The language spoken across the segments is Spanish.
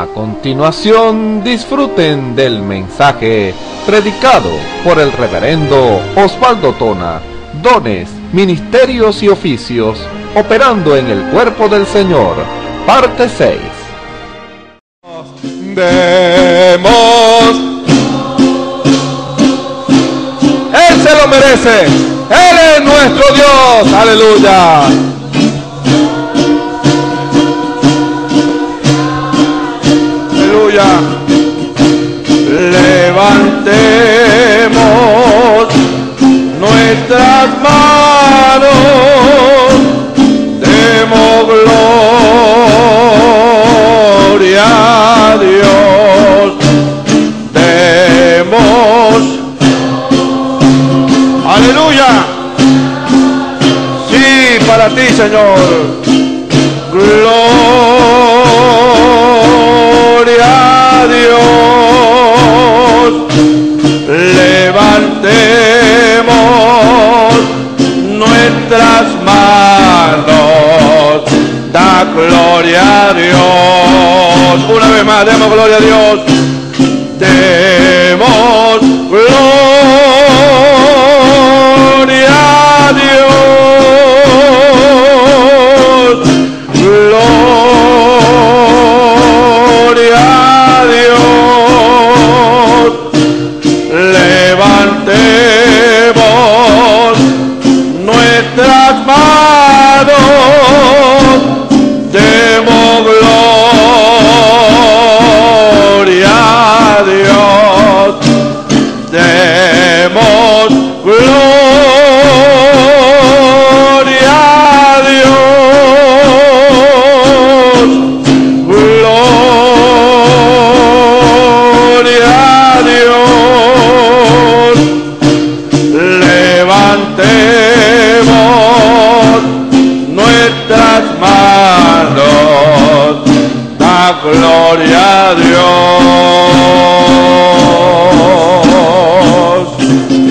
A continuación, disfruten del mensaje predicado por el reverendo Osvaldo Tona, dones, ministerios y oficios, operando en el cuerpo del Señor, parte 6. Demos. Él se lo merece. Él es nuestro Dios. Aleluya. Aleluya. Levantemos nuestras manos. Demos gloria a Dios. Demos. Aleluya. Sí, para ti, Señor. Gloria a Dios. Levantemos nuestras manos. Da gloria a Dios. Una vez más, demos gloria a Dios. Demos gloria a Dios. Gloria a Dios. Levantemos nuestras manos. Demos gloria a Dios. Demos gloria a Dios. Gloria a Dios. Levantemos nuestras manos. Da gloria a Dios.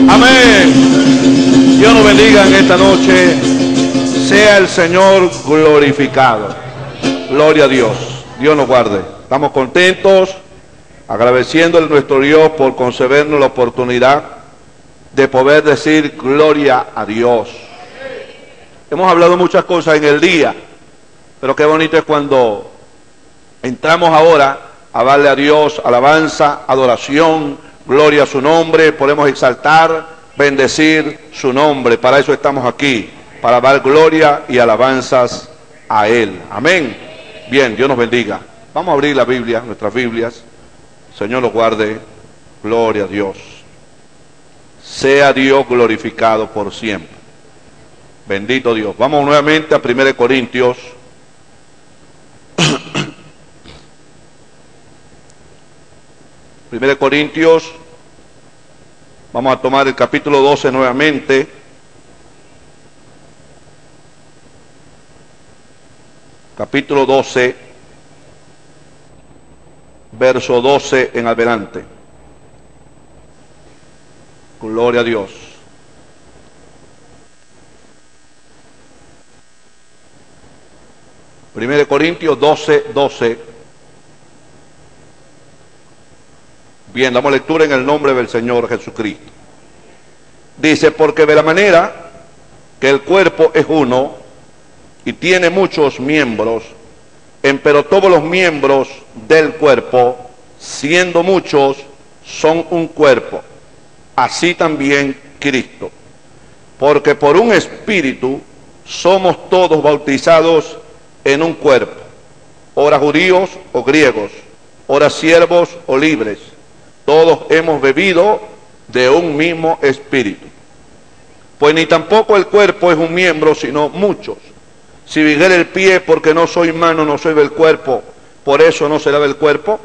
Amén. Dios nos bendiga en esta noche. Sea el Señor glorificado. Gloria a Dios. Dios nos guarde. Estamos contentos, agradeciéndole a nuestro Dios por concedernos la oportunidad de poder decir gloria a Dios. Hemos hablado muchas cosas en el día, pero qué bonito es cuando entramos ahora a darle a Dios alabanza, adoración, gloria a su nombre. Podemos exaltar, bendecir su nombre. Para eso estamos aquí, para dar gloria y alabanzas a Él. Amén. Bien, Dios nos bendiga. Vamos a abrir la Biblia, nuestras Biblias. Señor los guarde. Gloria a Dios. Sea Dios glorificado por siempre. Bendito Dios. Vamos nuevamente a 1 Corintios. 1 Corintios. Vamos a tomar el capítulo 12 nuevamente. Capítulo 12, verso 12 en adelante. Gloria a Dios. Primero Corintios 12, 12. Bien, damos lectura en el nombre del Señor Jesucristo. Dice, porque de la manera que el cuerpo es uno y tiene muchos miembros, empero todos los miembros del cuerpo, siendo muchos, son un cuerpo. Así también Cristo. Porque por un espíritu somos todos bautizados en un cuerpo, ora judíos o griegos, ora siervos o libres, todos hemos bebido de un mismo espíritu. Pues ni tampoco el cuerpo es un miembro, sino muchos. Si dijere el pie, porque no soy mano, no soy del cuerpo, por eso no será del cuerpo.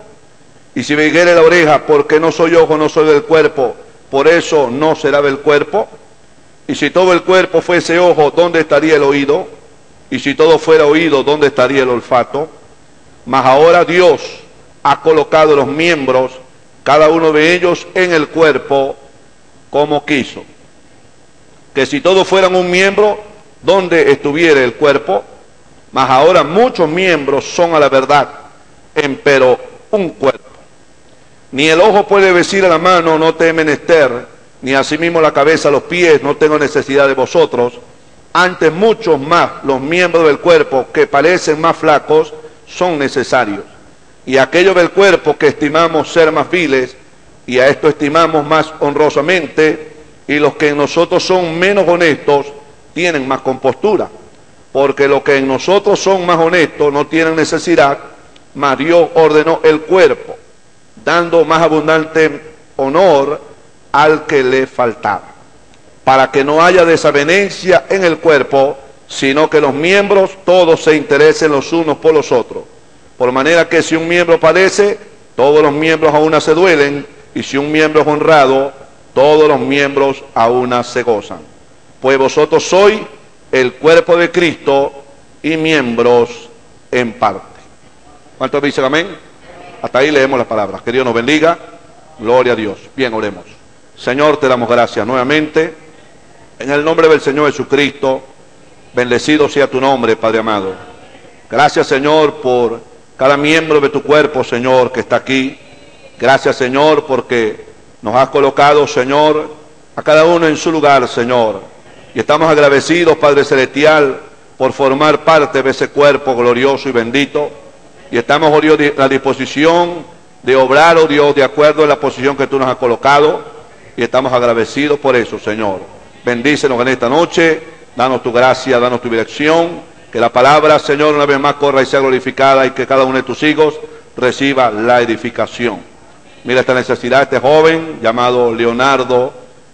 Y si dijere la oreja, porque no soy ojo, no soy del cuerpo, por eso no será del cuerpo. Y si todo el cuerpo fuese ojo, ¿dónde estaría el oído? Y si todo fuera oído, ¿dónde estaría el olfato? Mas ahora Dios ha colocado los miembros, cada uno de ellos en el cuerpo, como quiso. Que si todos fueran un miembro, ¿dónde estuviera el cuerpo? Mas ahora muchos miembros son a la verdad, empero un cuerpo. Ni el ojo puede decir a la mano, no te he menester, ni asimismo la cabeza a los pies, no tengo necesidad de vosotros. Antes muchos más los miembros del cuerpo que parecen más flacos son necesarios. Y aquellos del cuerpo que estimamos ser más viles, y a esto estimamos más honrosamente, y los que en nosotros son menos honestos, tienen más compostura. Porque los que en nosotros son más honestos no tienen necesidad, mas Dios ordenó el cuerpo, dando más abundante honor al que le faltaba, para que no haya desavenencia en el cuerpo, sino que los miembros todos se interesen los unos por los otros. Por manera que si un miembro padece, todos los miembros a una se duelen, y si un miembro es honrado, todos los miembros a una se gozan. Pues vosotros sois el cuerpo de Cristo y miembros en parte. ¿Cuántos dicen amén? Hasta ahí leemos las palabras. Que Dios nos bendiga. Gloria a Dios. Bien, oremos. Señor, te damos gracias nuevamente. En el nombre del Señor Jesucristo, bendecido sea tu nombre, Padre amado. Gracias, Señor, por cada miembro de tu cuerpo, Señor, que está aquí. Gracias, Señor, porque nos has colocado, Señor, a cada uno en su lugar, Señor. Y estamos agradecidos, Padre Celestial, por formar parte de ese cuerpo glorioso y bendito. Y estamos, oh Dios, a la disposición de obrar, oh Dios, de acuerdo a la posición que tú nos has colocado. Y estamos agradecidos por eso, Señor. Bendícenos en esta noche, danos tu gracia, danos tu dirección. Que la palabra, Señor, una vez más corra y sea glorificada, y que cada uno de tus hijos reciba la edificación. Mira esta necesidad, este joven llamado Leonardo,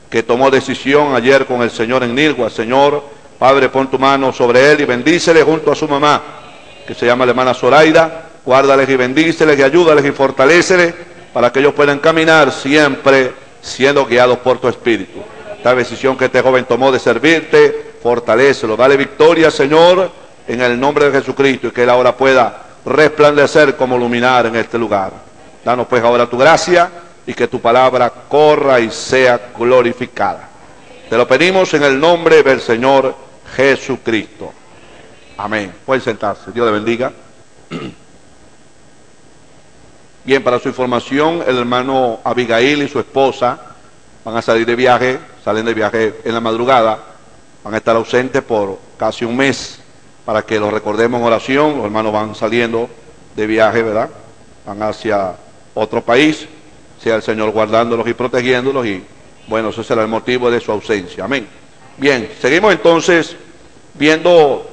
que tomó decisión ayer con el Señor en Nirgua. Señor, Padre, pon tu mano sobre él y bendícele junto a su mamá, que se llama la hermana Zoraida. Guárdales y bendíceles y ayúdales y fortaléceles para que ellos puedan caminar siempre siendo guiados por tu Espíritu. Esta decisión que este joven tomó de servirte, fortalécelo, dale victoria, Señor, en el nombre de Jesucristo, y que él ahora pueda resplandecer como luminar en este lugar. Danos pues ahora tu gracia y que tu palabra corra y sea glorificada. Te lo pedimos en el nombre del Señor Jesucristo. Amén. Pueden sentarse. Dios le bendiga. Bien, para su información, el hermano Abigail y su esposa van a salir de viaje, salen de viaje en la madrugada, van a estar ausentes por casi un mes, para que los recordemos en oración. Los hermanos van saliendo de viaje, ¿verdad? Van hacia otro país, sea el Señor guardándolos y protegiéndolos, y bueno, ese será el motivo de su ausencia. Amén. Bien, seguimos entonces viendo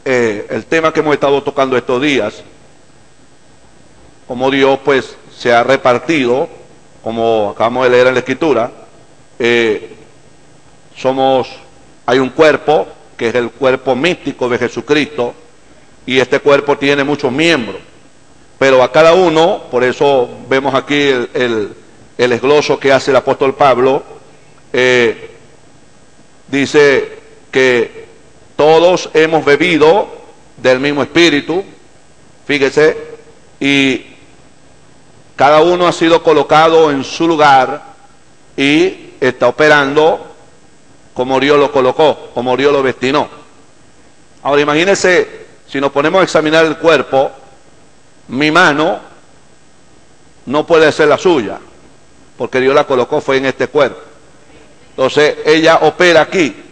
el tema que hemos estado tocando estos días, como Dios pues se ha repartido, como acabamos de leer en la Escritura. Hay un cuerpo que es el cuerpo místico de Jesucristo, y este cuerpo tiene muchos miembros, pero a cada uno, por eso vemos aquí el desgloso que hace el apóstol Pablo, dice que todos hemos bebido del mismo espíritu, fíjese, y cada uno ha sido colocado en su lugar y está operando como Dios lo colocó, como Dios lo destinó. Ahora imagínense, si nos ponemos a examinar el cuerpo, mi mano no puede ser la suya, porque Dios la colocó fue en este cuerpo. Entonces ella opera aquí,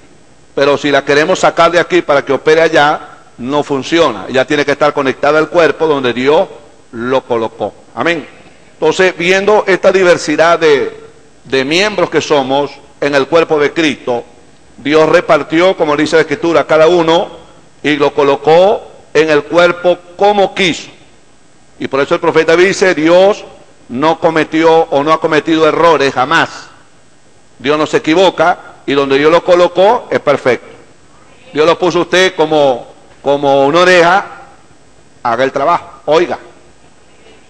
pero si la queremos sacar de aquí para que opere allá, no funciona. Ella tiene que estar conectada al cuerpo donde Dios lo colocó. Amén. Entonces, viendo esta diversidad de miembros que somos en el cuerpo de Cristo, Dios repartió, como dice la Escritura, a cada uno y lo colocó en el cuerpo como quiso. Y por eso el profeta dice, Dios no cometió o no ha cometido errores jamás. Dios no se equivoca, y donde Dios lo colocó es perfecto. Dios lo puso a usted como una oreja, haga el trabajo, oiga.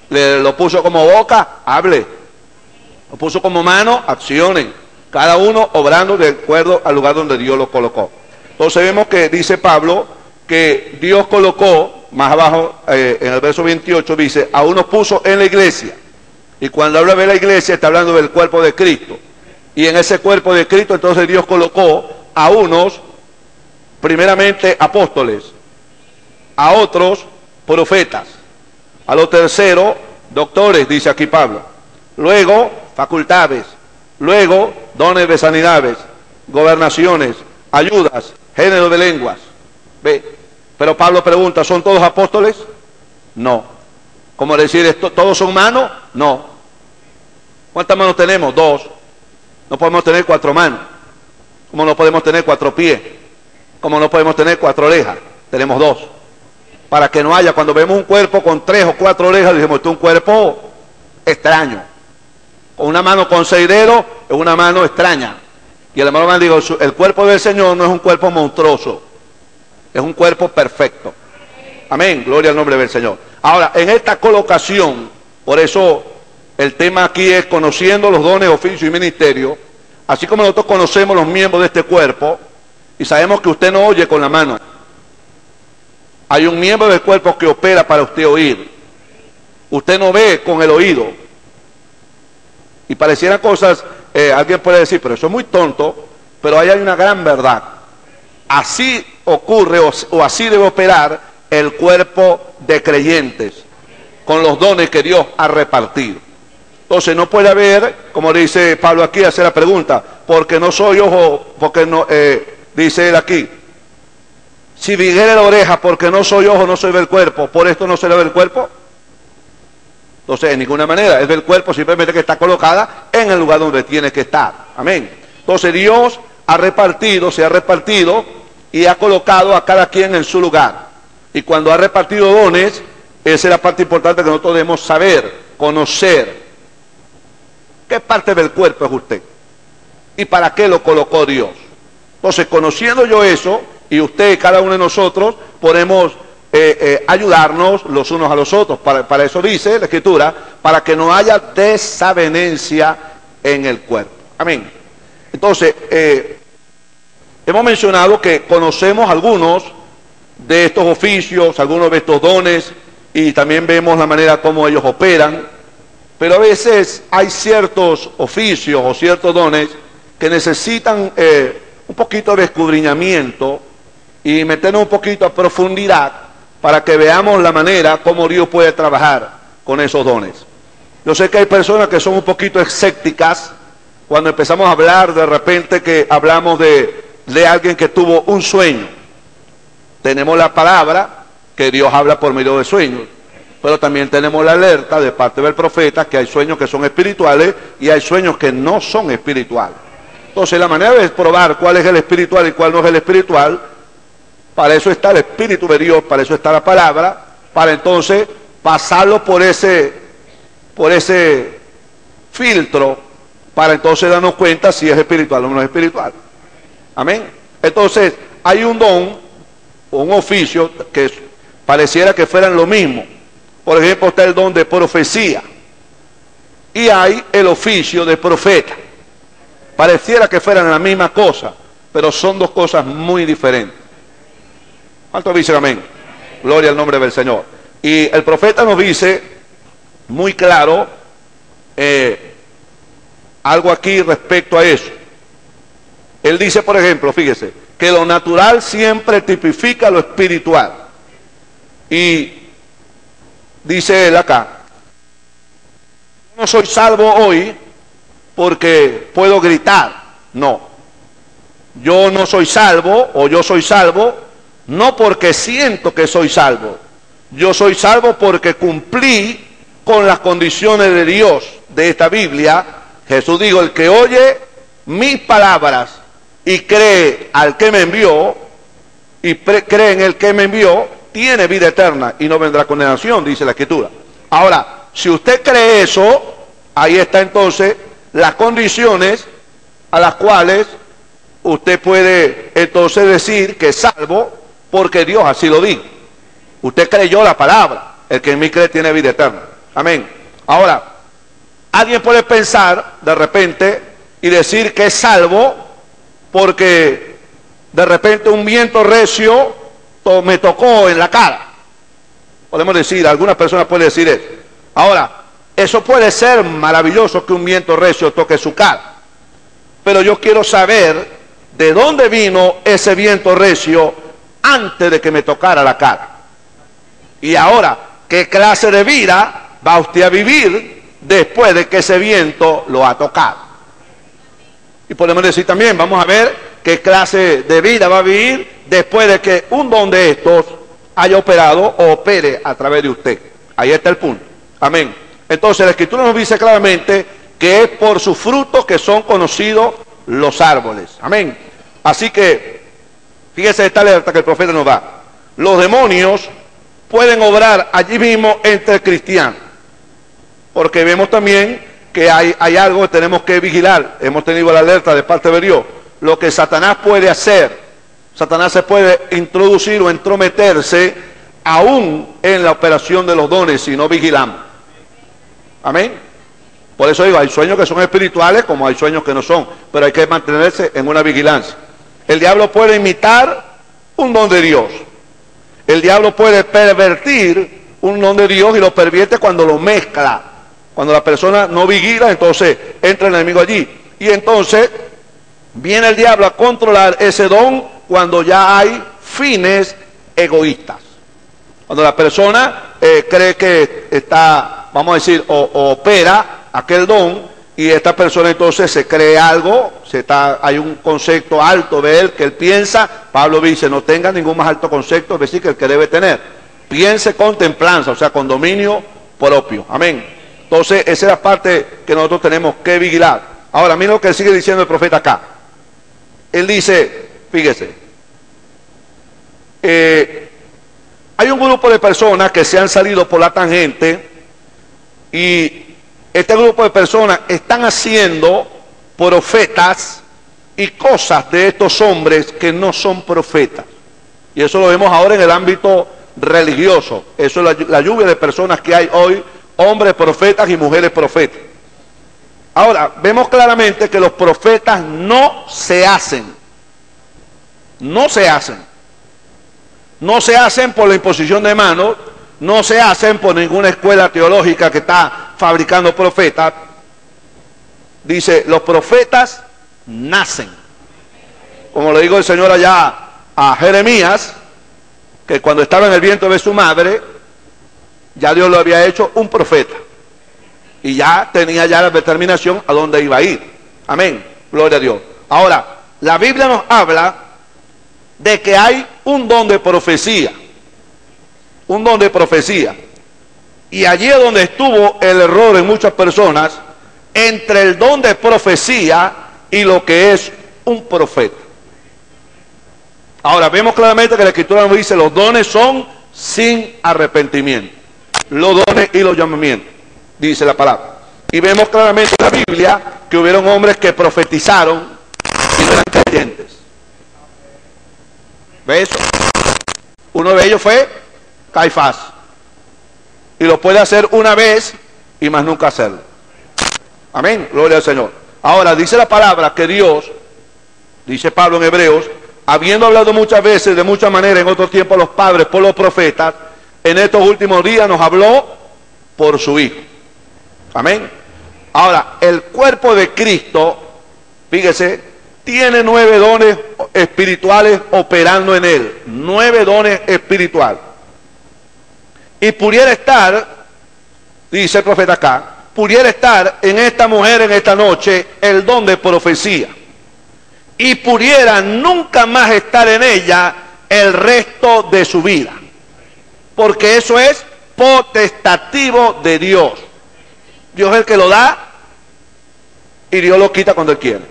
Lo puso como boca, hable. Lo puso como mano, accione. Cada uno obrando de acuerdo al lugar donde Dios lo colocó. Entonces vemos que dice Pablo que Dios colocó, más abajo en el verso 28 dice, a unos puso en la iglesia. Y cuando habla de la iglesia está hablando del cuerpo de Cristo. Y en ese cuerpo de Cristo entonces Dios colocó a unos, primeramente apóstoles, a otros profetas, a los terceros doctores, dice aquí Pablo. Luego, facultades. Luego, dones de sanidades, gobernaciones, ayudas, género de lenguas. ¿Ve? Pero Pablo pregunta, ¿son todos apóstoles? No. ¿Cómo decir esto? ¿Todos son manos? No. ¿Cuántas manos tenemos? 2. No podemos tener 4 manos. ¿Cómo no podemos tener 4 pies? ¿Cómo no podemos tener 4 orejas? Tenemos 2. Para que no haya, cuando vemos un cuerpo con 3 o 4 orejas, decimos, esto es un cuerpo extraño. Con una mano con 6 dedos, es una mano extraña. Y el hermano digo, el cuerpo del Señor no es un cuerpo monstruoso, es un cuerpo perfecto. Amén, gloria al nombre del Señor. Ahora, en esta colocación, por eso el tema aquí es conociendo los dones, oficio y ministerio, así como nosotros conocemos los miembros de este cuerpo, y sabemos que usted no oye con la mano. Hay un miembro del cuerpo que opera para usted oír. Usted no ve con el oído. Y parecieran cosas, alguien puede decir, pero eso es muy tonto, pero ahí hay una gran verdad. Así ocurre o así debe operar el cuerpo de creyentes, con los dones que Dios ha repartido. Entonces no puede haber, como dice Pablo aquí, hace la pregunta, porque no soy ojo, porque no, dice él aquí, si dijere la oreja, porque no soy ojo, no soy del cuerpo, por esto no se le ve el cuerpo. Entonces, en ninguna manera, es del cuerpo simplemente que está colocada en el lugar donde tiene que estar. Amén. Entonces, Dios ha repartido, se ha repartido y ha colocado a cada quien en su lugar. Y cuando ha repartido dones, esa es la parte importante que nosotros debemos saber, conocer. ¿Qué parte del cuerpo es usted? ¿Y para qué lo colocó Dios? Entonces, conociendo yo eso, y usted y cada uno de nosotros, podemos ayudarnos los unos a los otros. Para eso dice la Escritura, para que no haya desavenencia en el cuerpo. Amén. Entonces, hemos mencionado que conocemos algunos de estos oficios, algunos de estos dones, y también vemos la manera como ellos operan, pero a veces hay ciertos oficios o ciertos dones que necesitan un poquito de escudriñamiento y meternos un poquito a profundidad para que veamos la manera como Dios puede trabajar con esos dones. Yo sé que hay personas que son un poquito escépticas cuando empezamos a hablar, de repente que hablamos de alguien que tuvo un sueño. Tenemos la palabra que Dios habla por medio de sueños, pero también tenemos la alerta de parte del profeta que hay sueños que son espirituales y hay sueños que no son espirituales. Entonces la manera de probar cuál es el espiritual y cuál no es el espiritual, para eso está el Espíritu de Dios, para eso está la palabra, para entonces pasarlo por ese filtro, para entonces darnos cuenta si es espiritual o no es espiritual. Amén. Entonces, hay un don, o un oficio, que pareciera que fueran lo mismo. Por ejemplo, está el don de profecía, y hay el oficio de profeta. Pareciera que fueran la misma cosa, pero son dos cosas muy diferentes. ¿Cuántos dicen amén? Gloria al nombre del Señor. Y el profeta nos dice muy claro algo aquí respecto a eso. Él dice, por ejemplo, fíjese, que lo natural siempre tipifica lo espiritual. Y dice él acá, no soy salvo hoy porque puedo gritar. No. Yo no soy salvo, o yo soy salvo no porque siento que soy salvo. Yo soy salvo porque cumplí con las condiciones de Dios de esta Biblia. Jesús dijo, el que oye mis palabras y cree al que me envió, y cree en el que me envió, tiene vida eterna y no vendrá condenación, dice la Escritura. Ahora, si usted cree eso, ahí está entonces las condiciones a las cuales usted puede entonces decir que es salvo, porque Dios así lo dijo. Usted creyó la palabra, el que en mí cree tiene vida eterna. Amén. Ahora, alguien puede pensar de repente y decir que es salvo porque de repente un viento recio me tocó en la cara. Podemos decir, algunas personas pueden decir eso. Ahora, eso puede ser maravilloso que un viento recio toque su cara, pero yo quiero saber de dónde vino ese viento recio antes de que me tocara la cara. Y ahora, ¿qué clase de vida va usted a vivir después de que ese viento lo ha tocado. Y podemos decir también, vamos a ver qué clase de vida va a vivir después de que un don de estos haya operado o opere a través de usted. Ahí está el punto. Amén. Entonces la Escritura nos dice claramente que es por sus frutos que son conocidos los árboles. Amén. Así que, fíjese esta alerta que el profeta nos da. Los demonios pueden obrar allí mismo entre cristianos. Porque vemos también que hay algo que tenemos que vigilar. Hemos tenido la alerta de parte de Dios. Lo que Satanás puede hacer, Satanás se puede introducir o entrometerse aún en la operación de los dones si no vigilamos. Amén. Por eso digo, hay sueños que son espirituales como hay sueños que no son, pero hay que mantenerse en una vigilancia. El diablo puede imitar un don de Dios. El diablo puede pervertir un don de Dios y lo pervierte cuando lo mezcla. Cuando la persona no vigila, entonces entra el enemigo allí. Y entonces viene el diablo a controlar ese don cuando ya hay fines egoístas. Cuando la persona cree que está, vamos a decir, o opera aquel don, y esta persona entonces se cree algo, hay un concepto alto de él que él piensa. Pablo dice, no tenga ningún más alto concepto, es decir, que el que debe tener. Piense con templanza, o sea, con dominio propio. Amén. Entonces, esa es la parte que nosotros tenemos que vigilar. Ahora, mira lo que sigue diciendo el profeta acá. Él dice, fíjese, hay un grupo de personas que se han salido por la tangente y este grupo de personas están haciendo profetas y cosas de estos hombres que no son profetas. Y eso lo vemos ahora en el ámbito religioso. Eso es la lluvia de personas que hay hoy, hombres profetas y mujeres profetas. Ahora, vemos claramente que los profetas no se hacen. No se hacen. No se hacen por la imposición de manos, no se hacen por ninguna escuela teológica que está fabricando profetas. Dice, los profetas nacen. Como le digo el Señor allá a Jeremías, que cuando estaba en el vientre de su madre, ya Dios lo había hecho un profeta. Y ya tenía ya la determinación a dónde iba a ir. Amén. Gloria a Dios. Ahora, la Biblia nos habla de que hay un don de profecía. Un don de profecía. Y allí es donde estuvo el error en muchas personas, entre el don de profecía y lo que es un profeta. Ahora, vemos claramente que la Escritura nos dice, los dones son sin arrepentimiento. Los dones y los llamamientos, dice la palabra. Y vemos claramente en la Biblia que hubieron hombres que profetizaron y no eran creyentes. ¿Ve eso? Uno de ellos fue Caifás. Y lo puede hacer una vez y más nunca hacerlo. Amén. Gloria al Señor. Ahora, dice la palabra que Dios, dice Pablo en Hebreos, habiendo hablado muchas veces, de muchas maneras, en otro tiempo a los padres por los profetas, en estos últimos días nos habló por su Hijo. Amén. Ahora, el cuerpo de Cristo, fíjese, tiene 9 dones espirituales operando en él. 9 dones espirituales. Y pudiera estar, dice el profeta acá, pudiera estar en esta mujer en esta noche el don de profecía. Y pudiera nunca más estar en ella el resto de su vida. Porque eso es potestativo de Dios. Dios es el que lo da y Dios lo quita cuando Él quiere.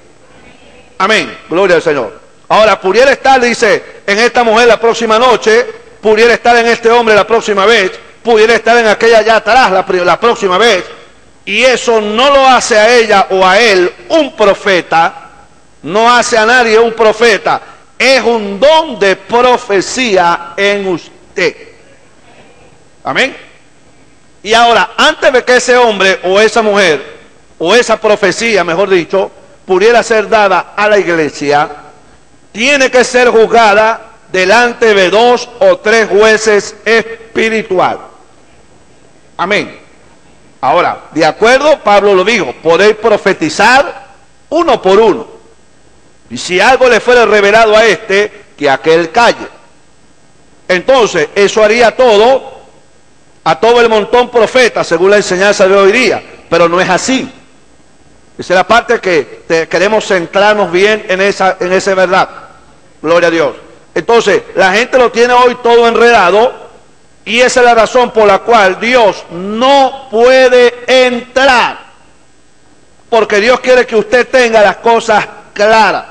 Amén. Gloria al Señor. Ahora, pudiera estar, dice, en esta mujer la próxima noche, pudiera estar en este hombre la próxima vez, pudiera estar en aquella allá atrás la próxima vez, y eso no lo hace a ella o a él un profeta, no hace a nadie un profeta, es un don de profecía en usted. Amén. Y ahora, antes de que ese hombre o esa mujer, o esa profecía, mejor dicho, pudiera ser dada a la iglesia, tiene que ser juzgada delante de 2 o 3 jueces espirituales. Amén. Ahora, de acuerdo, Pablo lo dijo, podéis profetizar uno por uno. Y si algo le fuera revelado a este, que aquel calle. Entonces, eso haría todo a todo el montón profeta, según la enseñanza de hoy día, pero no es así. Esa es la parte que queremos centrarnos bien en esa verdad. Gloria a Dios. Entonces, la gente lo tiene hoy todo enredado, y esa es la razón por la cual Dios no puede entrar, porque Dios quiere que usted tenga las cosas claras.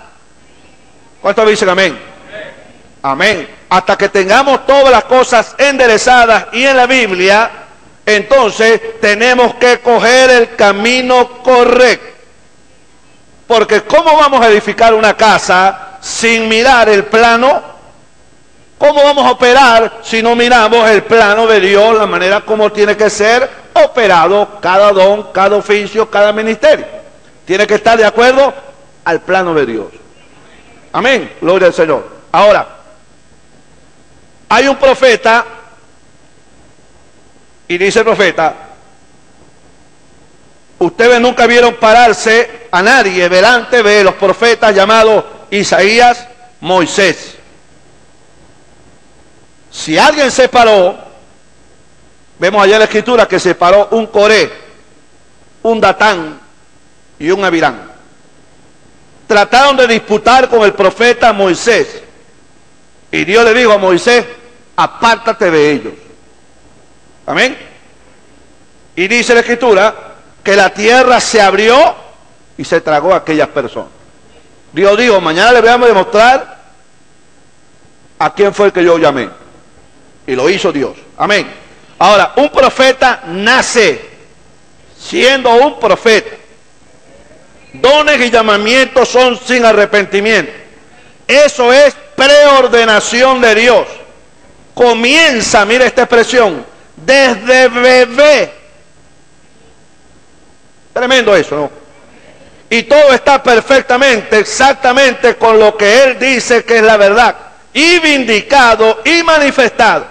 ¿Cuántos dicen amén? Amén. Hasta que tengamos todas las cosas enderezadas y en la Biblia, entonces tenemos que coger el camino correcto. Porque ¿cómo vamos a edificar una casa sin mirar el plano? ¿Cómo vamos a operar si no miramos el plano de Dios, la manera como tiene que ser operado cada don, cada oficio, cada ministerio? Tiene que estar de acuerdo al plano de Dios. Amén. Gloria al Señor. Ahora, hay un profeta, y dice el profeta, ustedes nunca vieron pararse a nadie delante de los profetas llamados Isaías, Moisés. Si alguien se paró, vemos allá en la escritura que se paró un Coré, un Datán y un Abirán. Trataron de disputar con el profeta Moisés, y Dios le dijo a Moisés, apártate de ellos. Amén. Y dice la escritura que la tierra se abrió y se tragó a aquellas personas. Dios dijo, mañana le voy a demostrar a quién fue el que yo llamé. Y lo hizo Dios. Amén. Ahora, un profeta nace siendo un profeta. Dones y llamamientos son sin arrepentimiento. Eso es preordenación de Dios. Comienza, mire esta expresión, desde bebé. Tremendo eso, ¿no? Y todo está perfectamente, exactamente con lo que Él dice que es la verdad. Y vindicado y manifestado.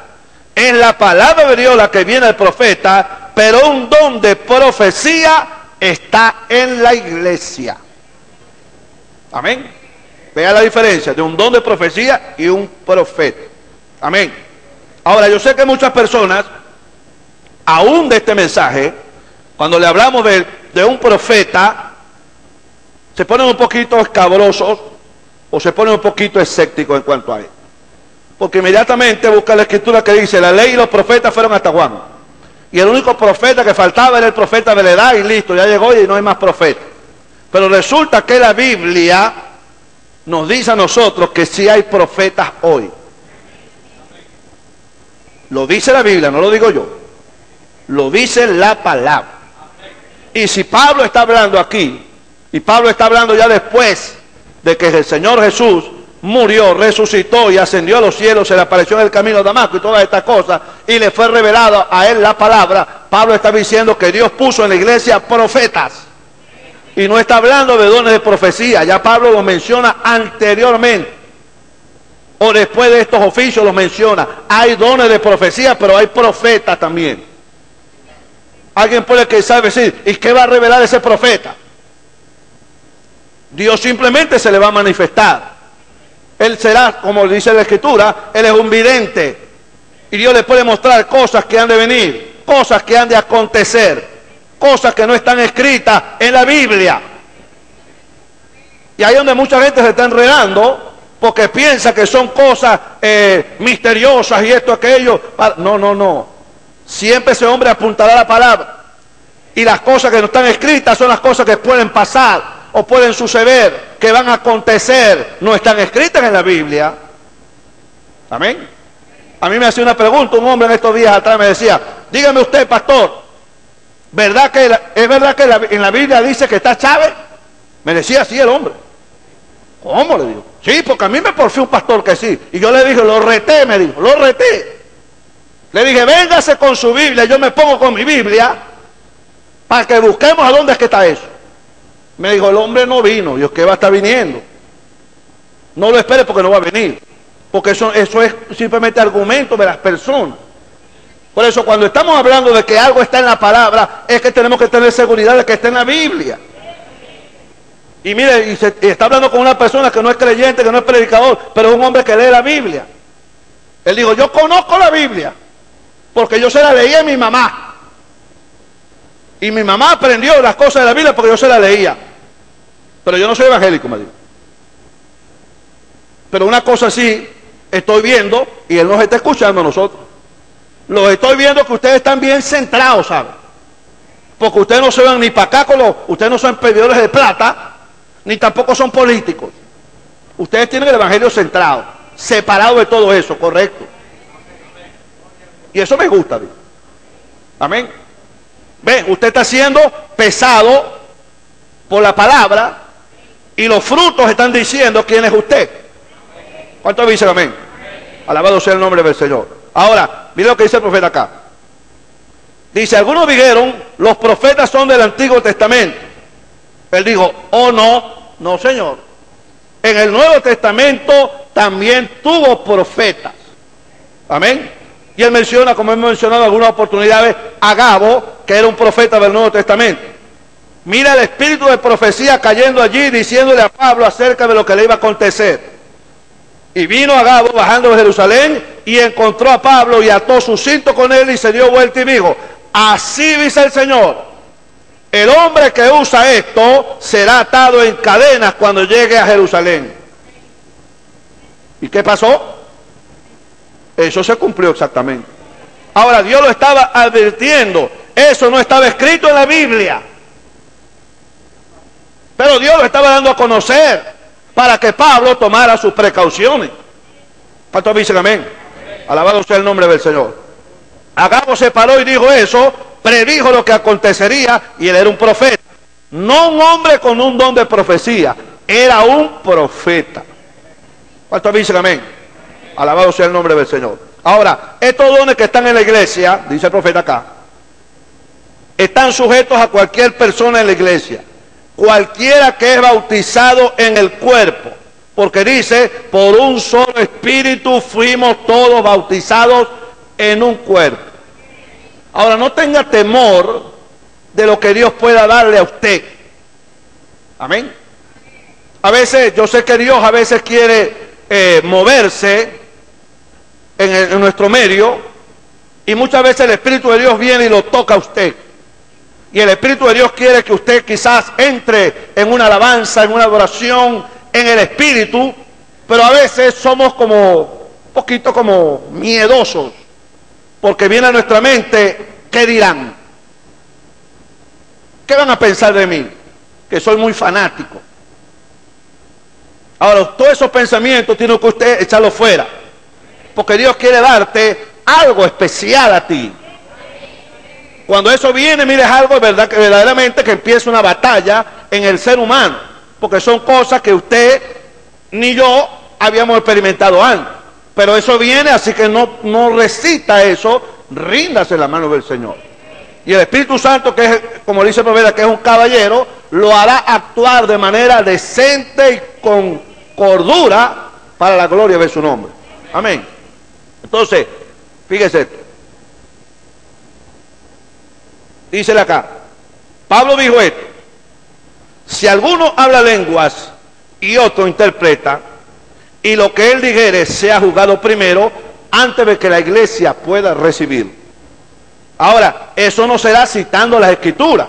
Es la palabra de Dios la que viene del profeta, pero un don de profecía está en la iglesia. Amén. Vea la diferencia de un don de profecía y un profeta. Amén. Ahora, yo sé que muchas personas, aún de este mensaje, cuando le hablamos de un profeta, se ponen un poquito escabrosos o se ponen un poquito escépticos en cuanto a él. Porque inmediatamente busca la escritura que dice, la ley y los profetas fueron hasta Juan. Y el único profeta que faltaba era el profeta de la edad, y listo, ya llegó y no hay más profeta. Pero resulta que la Biblia nos dice a nosotros que sí hay profetas hoy. Lo dice la Biblia, no lo digo yo. Lo dice la palabra. Y si Pablo está hablando aquí, y Pablo está hablando ya después de que el Señor Jesús murió, resucitó y ascendió a los cielos, se le apareció en el camino de Damasco y todas estas cosas, y le fue revelada a él la palabra, Pablo está diciendo que Dios puso en la iglesia profetas. Y no está hablando de dones de profecía, ya Pablo lo menciona anteriormente. O después de estos oficios los menciona. Hay dones de profecía, pero hay profetas también. Alguien puede quizás decir, ¿y qué va a revelar ese profeta? Dios simplemente se le va a manifestar. Él será, como dice la escritura, él es un vidente. Y Dios le puede mostrar cosas que han de venir, cosas que han de acontecer, cosas que no están escritas en la Biblia. Y ahí es donde mucha gente se está enredando, porque piensa que son cosas misteriosas y esto, aquello. No, no, no. Siempre ese hombre apuntará a la palabra. Y las cosas que no están escritas son las cosas que pueden pasar o pueden suceder, que van a acontecer. No están escritas en la Biblia. Amén. A mí me hacía una pregunta un hombre en estos días atrás, me decía, dígame usted, pastor, ¿es verdad que en la Biblia dice que está Chávez? Me decía así el hombre. ¿Cómo? Le digo. Sí, porque a mí me porfió un pastor que sí. Y yo le dije, lo reté, me dijo, lo reté. Le dije, véngase con su Biblia, yo me pongo con mi Biblia para que busquemos a dónde es que está eso. Me dijo, el hombre no vino. Yo, ¿qué va a estar viniendo? No lo espere porque no va a venir. Porque eso es simplemente argumento de las personas. Por eso cuando estamos hablando de que algo está en la palabra, es que tenemos que tener seguridad de que está en la Biblia. Y mire, y está hablando con una persona que no es creyente, que no es predicador, pero es un hombre que lee la Biblia. Él dijo, yo conozco la Biblia. porque yo se la leía a mi mamá. Y mi mamá aprendió las cosas de la Biblia porque yo se la leía. Pero yo no soy evangélico, me dijo. Pero una cosa sí, estoy viendo, y él nos está escuchando a nosotros. Los estoy viendo que ustedes están bien centrados, ¿saben? Porque ustedes no se van ni para acá ustedes no son pedidores de plata, ni tampoco son políticos. Ustedes tienen el evangelio centrado, separado de todo eso, correcto. Y eso me gusta, ¿sí? Amén. Ven, usted está siendo pesado por la palabra y los frutos están diciendo quién es usted. ¿Cuántos dicen amén? Alabado sea el nombre del Señor. Ahora, mire lo que dice el profeta acá. Dice, algunos dijeron, los profetas son del Antiguo Testamento. Él dijo, oh no señor. En el Nuevo Testamento también tuvo profetas. Amén. Y él menciona, como hemos mencionado en algunas oportunidades, a Agabo, que era un profeta del Nuevo Testamento. Mira el espíritu de profecía cayendo allí, diciéndole a Pablo acerca de lo que le iba a acontecer. Y vino Agabo bajando de Jerusalén y encontró a Pablo y ató su cinto con él y se dio vuelta y dijo, así dice el Señor, el hombre que usa esto será atado en cadenas cuando llegue a Jerusalén. ¿Y qué pasó? Eso se cumplió exactamente. Ahora, Dios lo estaba advirtiendo. Eso no estaba escrito en la Biblia. Pero Dios lo estaba dando a conocer para que Pablo tomara sus precauciones. ¿Cuántos dicen amén? Alabado sea el nombre del Señor. Agabo se paró y dijo eso, predijo lo que acontecería, y él era un profeta. No un hombre con un don de profecía, era un profeta. ¿Cuántos dicen amén? Alabado sea el nombre del Señor. Ahora, estos dones que están en la iglesia, dice el profeta acá, están sujetos a cualquier persona en la iglesia. Cualquiera que es bautizado en el cuerpo. Porque dice, por un solo espíritu fuimos todos bautizados en un cuerpo. Ahora, no tenga temor de lo que Dios pueda darle a usted. Amén. A veces, yo sé que Dios a veces quiere moverse en nuestro medio, y muchas veces el Espíritu de Dios viene y lo toca a usted, y el Espíritu de Dios quiere que usted quizás entre en una alabanza, en una adoración, en el Espíritu, pero a veces somos como un poquito como miedosos, porque viene a nuestra mente, ¿qué dirán? ¿Qué van a pensar de mí? Que soy muy fanático. Ahora, todos esos pensamientos tiene que usted echarlos fuera, porque Dios quiere darte algo especial a ti. Cuando eso viene, mire, es algo verdad, que verdaderamente que empieza una batalla en el ser humano, porque son cosas que usted ni yo habíamos experimentado antes. Pero eso viene, así que no resista eso, ríndase en la mano del Señor. Y el Espíritu Santo, que es, como dice el profeta, que es un caballero, lo hará actuar de manera decente y con cordura para la gloria de su nombre. Amén. Entonces, fíjese esto. Dícele acá, Pablo dijo esto: si alguno habla lenguas y otro interpreta, y lo que él dijere sea juzgado primero, antes de que la iglesia pueda recibir. Ahora, eso no será citando las escrituras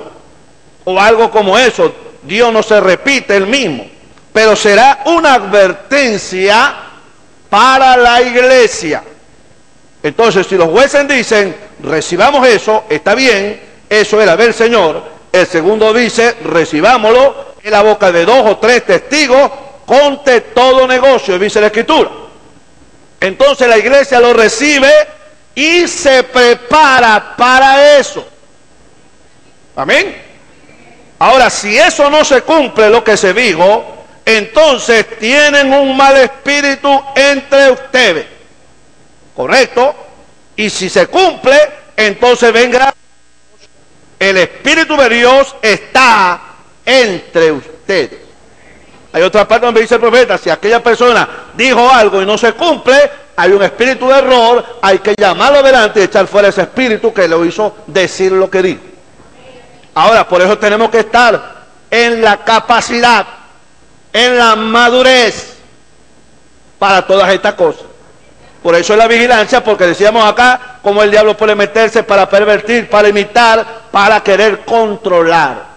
o algo como eso. Dios no se repite él mismo, pero será una advertencia para la iglesia. Entonces, si los jueces dicen recibamos eso, está bien, eso era del Señor. El segundo dice recibámoslo, en la boca de 2 o 3 testigos conte todo negocio, dice la escritura. Entonces la iglesia lo recibe y se prepara para eso. Amén. Ahora, si eso no se cumple, lo que se dijo, entonces tienen un mal espíritu entre ustedes. ¿Correcto? Y si se cumple, entonces venga, el Espíritu de Dios está entre ustedes. Hay otra parte donde dice el profeta, si aquella persona dijo algo y no se cumple, hay un espíritu de error, hay que llamarlo adelante y echar fuera ese espíritu que lo hizo decir lo que dijo. Ahora, por eso tenemos que estar en la capacidad, en la madurez para todas estas cosas. Por eso es la vigilancia, porque decíamos acá cómo el diablo puede meterse para pervertir, para imitar, para querer controlar.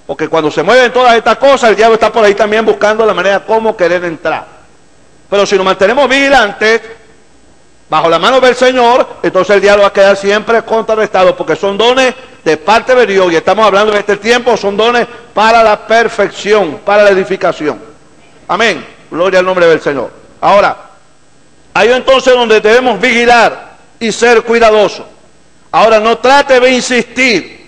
Porque cuando se mueven todas estas cosas, el diablo está por ahí también buscando la manera como querer entrar. Pero si nos mantenemos vigilantes, bajo la mano del Señor, entonces el diablo va a quedar siempre contrarrestado, porque son dones de parte de Dios, y estamos hablando de este tiempo, son dones para la perfección, para la edificación. Amén. Gloria al nombre del Señor. Ahora, hay entonces donde debemos vigilar y ser cuidadosos. Ahora, no trate de insistir.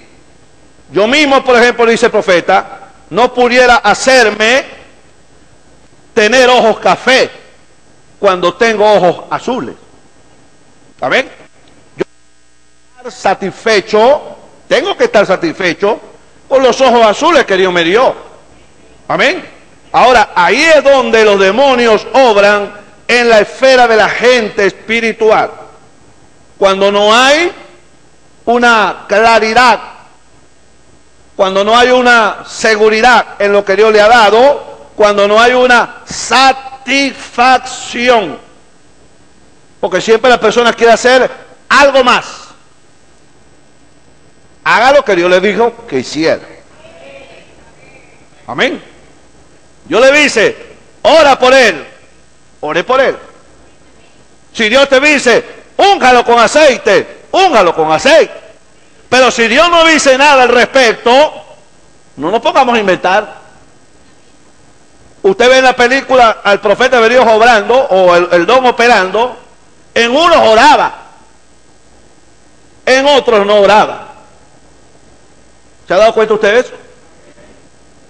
Yo mismo, por ejemplo, dice el profeta, no pudiera hacerme tener ojos café cuando tengo ojos azules. ¿Amén? Yo tengo que estar satisfecho con los ojos azules que Dios me dio. Amén. Ahora, ahí es donde los demonios obran en la esfera de la gente espiritual. Cuando no hay una claridad, cuando no hay una seguridad en lo que Dios le ha dado, cuando no hay una satisfacción. Porque siempre la persona quiere hacer algo más. Haga lo que Dios le dijo que hiciera. Amén. Dios le dice, ora por él. Ore por él. Si Dios te dice, úngalo con aceite, úngalo con aceite. Pero si Dios no dice nada al respecto, no nos pongamos a inventar. Usted ve en la película al profeta de Dios obrando, o el don operando. En unos oraba, en otros no oraba. ¿Se ha dado cuenta usted de eso?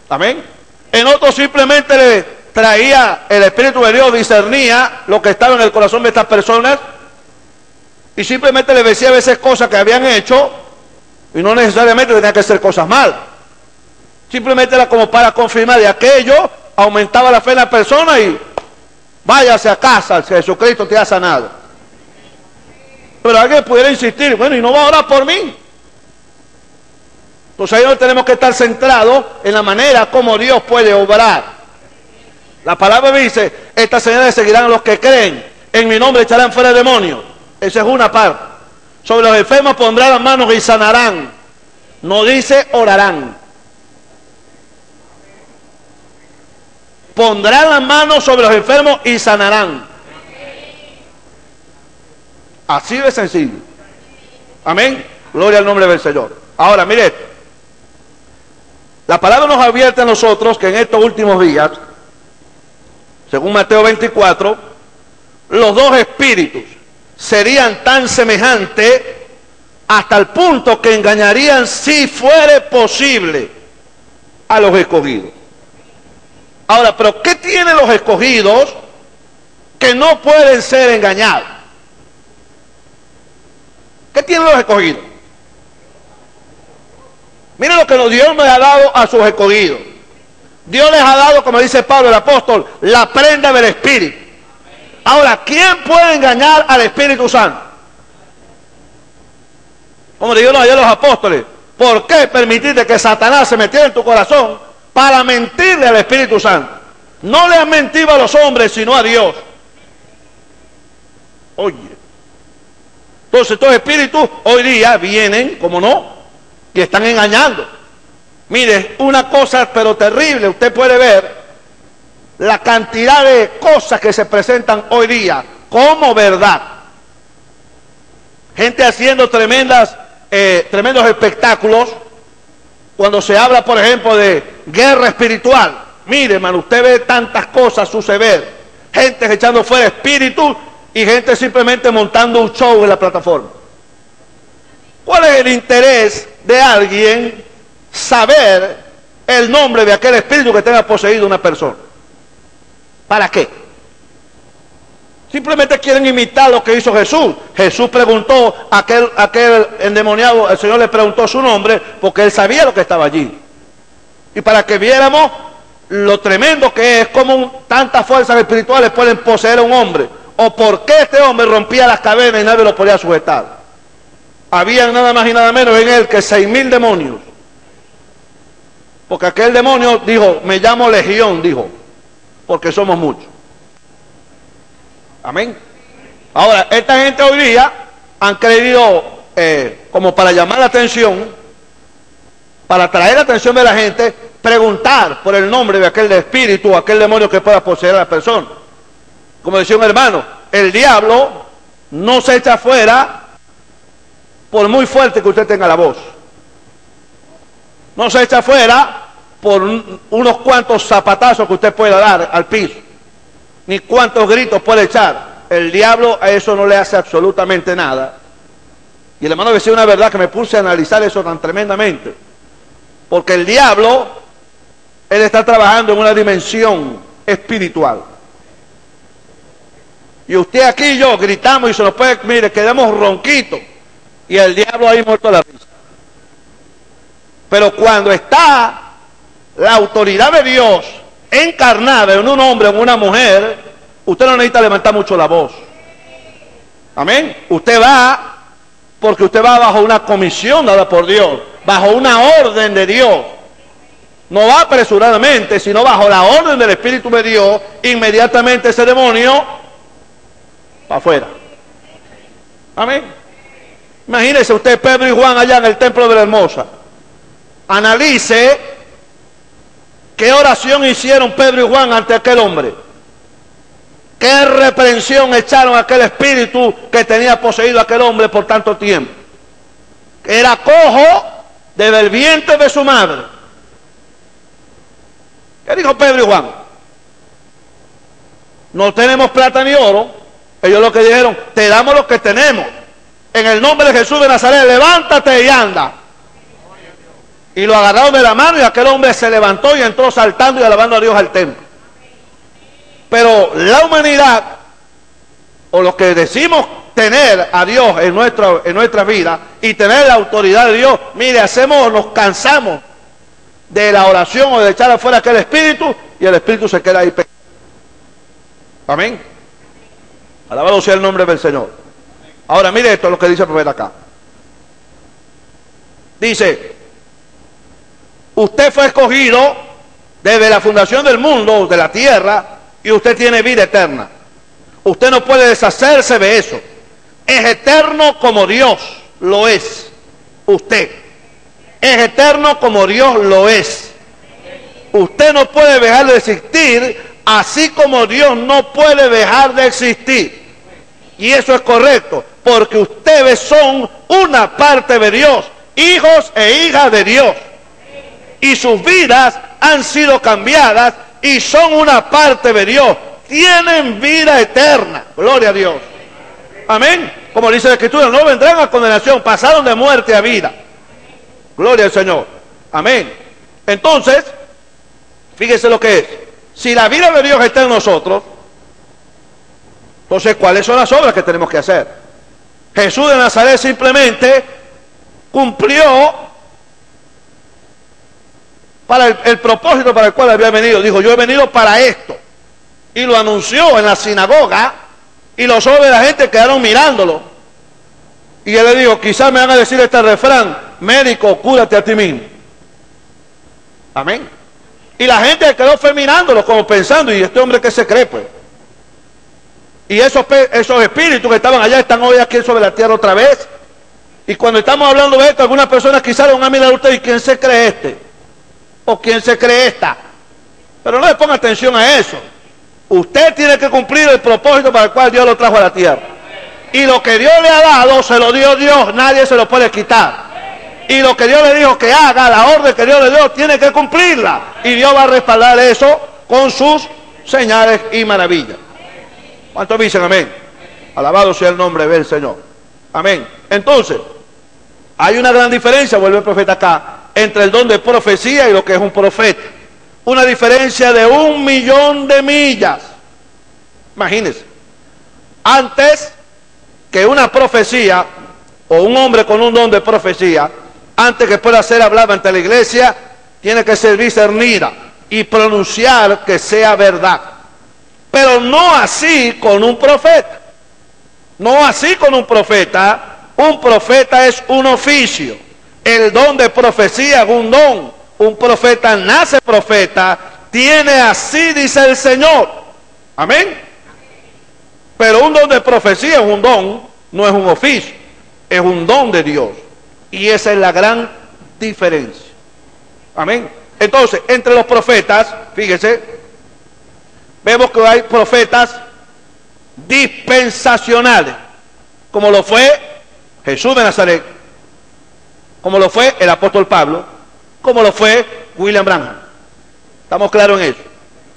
Amén. En otros simplemente le traía el Espíritu de Dios, discernía lo que estaba en el corazón de estas personas y simplemente le decía a veces cosas que habían hecho y no necesariamente tenían que ser cosas malas. Simplemente era como para confirmar, y aquello aumentaba la fe en la persona y váyase a casa, Jesucristo te ha sanado. Pero alguien pudiera insistir, bueno, y no va a orar por mí. Entonces ahí no tenemos que estar centrados en la manera como Dios puede obrar. La palabra dice, estas señales seguirán a los que creen, en mi nombre echarán fuera demonios. Esa es una parte. Sobre los enfermos pondrán las manos y sanarán. No dice orarán. Pondrán las manos sobre los enfermos y sanarán. Así de sencillo. Amén. Gloria al nombre del Señor. Ahora, mire, la palabra nos advierte a nosotros que en estos últimos días, según Mateo 24, los dos espíritus serían tan semejantes hasta el punto que engañarían, si fuere posible, a los escogidos. Ahora, pero ¿qué tienen los escogidos que no pueden ser engañados? ¿Qué tienen los escogidos? Miren lo que Dios nos ha dado a sus escogidos. Dios les ha dado, como dice Pablo el apóstol, la prenda del Espíritu. Ahora, ¿quién puede engañar al Espíritu Santo? Como dijeron ayer los apóstoles, ¿por qué permitiste que Satanás se metiera en tu corazón para mentirle al Espíritu Santo? No le han mentido a los hombres, sino a Dios. Oye. Entonces estos espíritus hoy día vienen, como no, y están engañando. Mire, una cosa pero terrible, usted puede ver la cantidad de cosas que se presentan hoy día como verdad. Gente haciendo tremendos espectáculos, cuando se habla, por ejemplo, de guerra espiritual. Mire, hermano, usted ve tantas cosas suceder. Gente echando fuera espíritus y gente simplemente montando un show en la plataforma. ¿Cuál es el interés de alguien saber el nombre de aquel espíritu que tenga poseído una persona? ¿Para qué? Simplemente quieren imitar lo que hizo Jesús. Jesús preguntó a aquel endemoniado, el Señor le preguntó su nombre porque él sabía lo que estaba allí. Y para que viéramos lo tremendo que es, cómo tantas fuerzas espirituales pueden poseer a un hombre, o por qué este hombre rompía las cadenas y nadie lo podía sujetar. Habían nada más y nada menos en él que 6.000 demonios. Porque aquel demonio dijo, me llamo Legión, dijo, porque somos muchos. Amén. Ahora, esta gente hoy día han creído, como para llamar la atención, para atraer la atención de la gente, preguntar por el nombre de aquel espíritu o aquel demonio que pueda poseer a la persona. Como decía un hermano, el diablo no se echa afuera por muy fuerte que usted tenga la voz. No se echa afuera por unos cuantos zapatazos que usted pueda dar al piso, ni cuántos gritos puede echar. El diablo a eso no le hace absolutamente nada. Y el hermano decía una verdad que me puse a analizar eso tan tremendamente. Porque el diablo, él está trabajando en una dimensión espiritual. Y usted aquí y yo gritamos y se nos puede, mire, quedamos ronquitos. Y el diablo ahí muerto de la risa. Pero cuando está la autoridad de Dios encarnada en un hombre o en una mujer, usted no necesita levantar mucho la voz. Amén. Usted va porque usted va bajo una comisión dada por Dios, bajo una orden de Dios. No va apresuradamente, sino bajo la orden del Espíritu de Dios. Inmediatamente ese demonio para afuera. Amén. Imagínese usted Pedro y Juan allá en el templo de la Hermosa. Analice qué oración hicieron Pedro y Juan ante aquel hombre. ¿Qué reprensión echaron a aquel espíritu que tenía poseído a aquel hombre por tanto tiempo? Era cojo desde el vientre de su madre. ¿Qué dijo Pedro y Juan? No tenemos plata ni oro. Ellos lo que dijeron, te damos lo que tenemos. En el nombre de Jesús de Nazaret, levántate y anda. Y lo agarraron de la mano y aquel hombre se levantó y entró saltando y alabando a Dios al templo. Pero la humanidad, o los que decimos tener a Dios en nuestra vida y tener la autoridad de Dios, mire, nos cansamos de la oración o de echar afuera aquel espíritu y el espíritu se queda ahí. Amén. Alabado sea el nombre del Señor. Ahora mire esto, lo que dice el profeta acá. Dice, usted fue escogido desde la fundación del mundo, de la tierra, y usted tiene vida eterna. Usted no puede deshacerse de eso. Es eterno como Dios lo es. Usted es eterno como Dios lo es. Usted no puede dejar de existir, así como Dios no puede dejar de existir. Y eso es correcto, porque ustedes son una parte de Dios, hijos e hijas de Dios. Y sus vidas han sido cambiadas y son una parte de Dios. Tienen vida eterna. Gloria a Dios. Amén. Como dice la Escritura, no vendrán a condenación, pasaron de muerte a vida. Gloria al Señor. Amén. Entonces, fíjese lo que es. Si la vida de Dios está en nosotros, entonces, ¿cuáles son las obras que tenemos que hacer? Jesús de Nazaret simplemente cumplió para el propósito para el cual había venido. Dijo, yo he venido para esto. Y lo anunció en la sinagoga y los ojos de la gente quedaron mirándolo. Y él le dijo, quizás me van a decir este refrán, médico, cúrate a ti mismo. Amén. Y la gente quedó fue mirándolo como pensando, ¿y este hombre qué se cree pues? Y esos espíritus que estaban allá están hoy aquí sobre la tierra otra vez. Y cuando estamos hablando de esto, algunas personas quizás van a mirar a usted, ¿y quién se cree este? ¿O quién se cree esta? Pero no le ponga atención a eso. Usted tiene que cumplir el propósito para el cual Dios lo trajo a la tierra. Y lo que Dios le ha dado, se lo dio Dios, nadie se lo puede quitar. Y lo que Dios le dijo que haga, la orden que Dios le dio, tiene que cumplirla. Y Dios va a respaldar eso con sus señales y maravillas. ¿Cuántos dicen amén? Alabado sea el nombre del Señor. Amén. Entonces, hay una gran diferencia, vuelve el profeta acá, entre el don de profecía y lo que es un profeta. Una diferencia de 1.000.000 de millas. Imagínense. Antes que una profecía, o un hombre con un don de profecía, antes que pueda ser hablada ante la iglesia, tiene que ser discernida y pronunciar que sea verdad. Pero no así con un profeta. No así con un profeta. Un profeta es un oficio. El don de profecía es un don. Un profeta nace profeta. Tiene así, dice el Señor. Amén. Pero un don de profecía es un don, no es un oficio, es un don de Dios. Y esa es la gran diferencia. Amén. Entonces, entre los profetas, fíjese, vemos que hay profetas dispensacionales, como lo fue Jesús de Nazaret, como lo fue el apóstol Pablo, como lo fue William Branham. ¿Estamos claros en eso?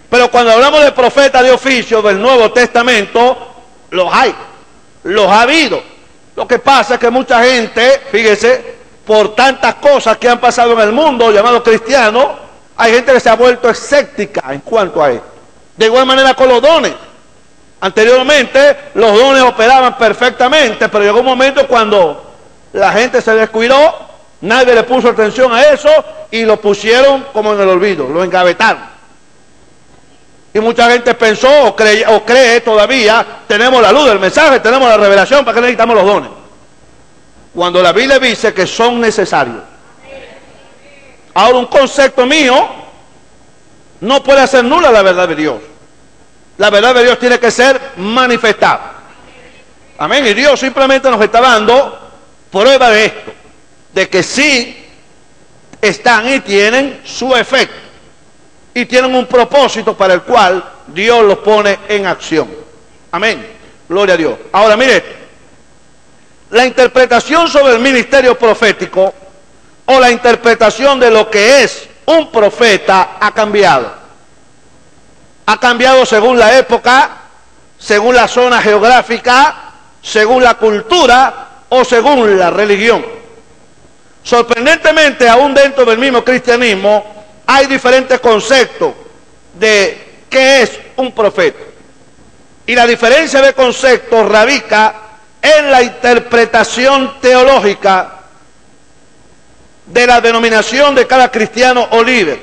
Pero cuando hablamos de profetas de oficio del Nuevo Testamento, los hay, los ha habido. Lo que pasa es que mucha gente, fíjese, por tantas cosas que han pasado en el mundo llamado cristiano, hay gente que se ha vuelto escéptica en cuanto a esto. De igual manera con los dones. Anteriormente los dones operaban perfectamente, pero llegó un momento cuando la gente se descuidó, nadie le puso atención a eso y lo pusieron como en el olvido, lo engavetaron. Y mucha gente pensó o cree todavía, tenemos la luz del mensaje, tenemos la revelación, ¿para qué necesitamos los dones? Cuando la Biblia dice que son necesarios. Ahora, un concepto mío no puede hacer nula la verdad de Dios. La verdad de Dios tiene que ser manifestada. Amén. Y Dios simplemente nos está dando prueba de esto, de que sí están y tienen su efecto. Y tienen un propósito para el cual Dios los pone en acción. Amén. Gloria a Dios. Ahora, mire, la interpretación sobre el ministerio profético o la interpretación de lo que es un profeta ha cambiado. Ha cambiado según la época, según la zona geográfica, según la cultura o según la religión. Sorprendentemente, aún dentro del mismo cristianismo, hay diferentes conceptos de qué es un profeta. Y la diferencia de conceptos radica en la interpretación teológica de la denominación de cada cristiano o líder.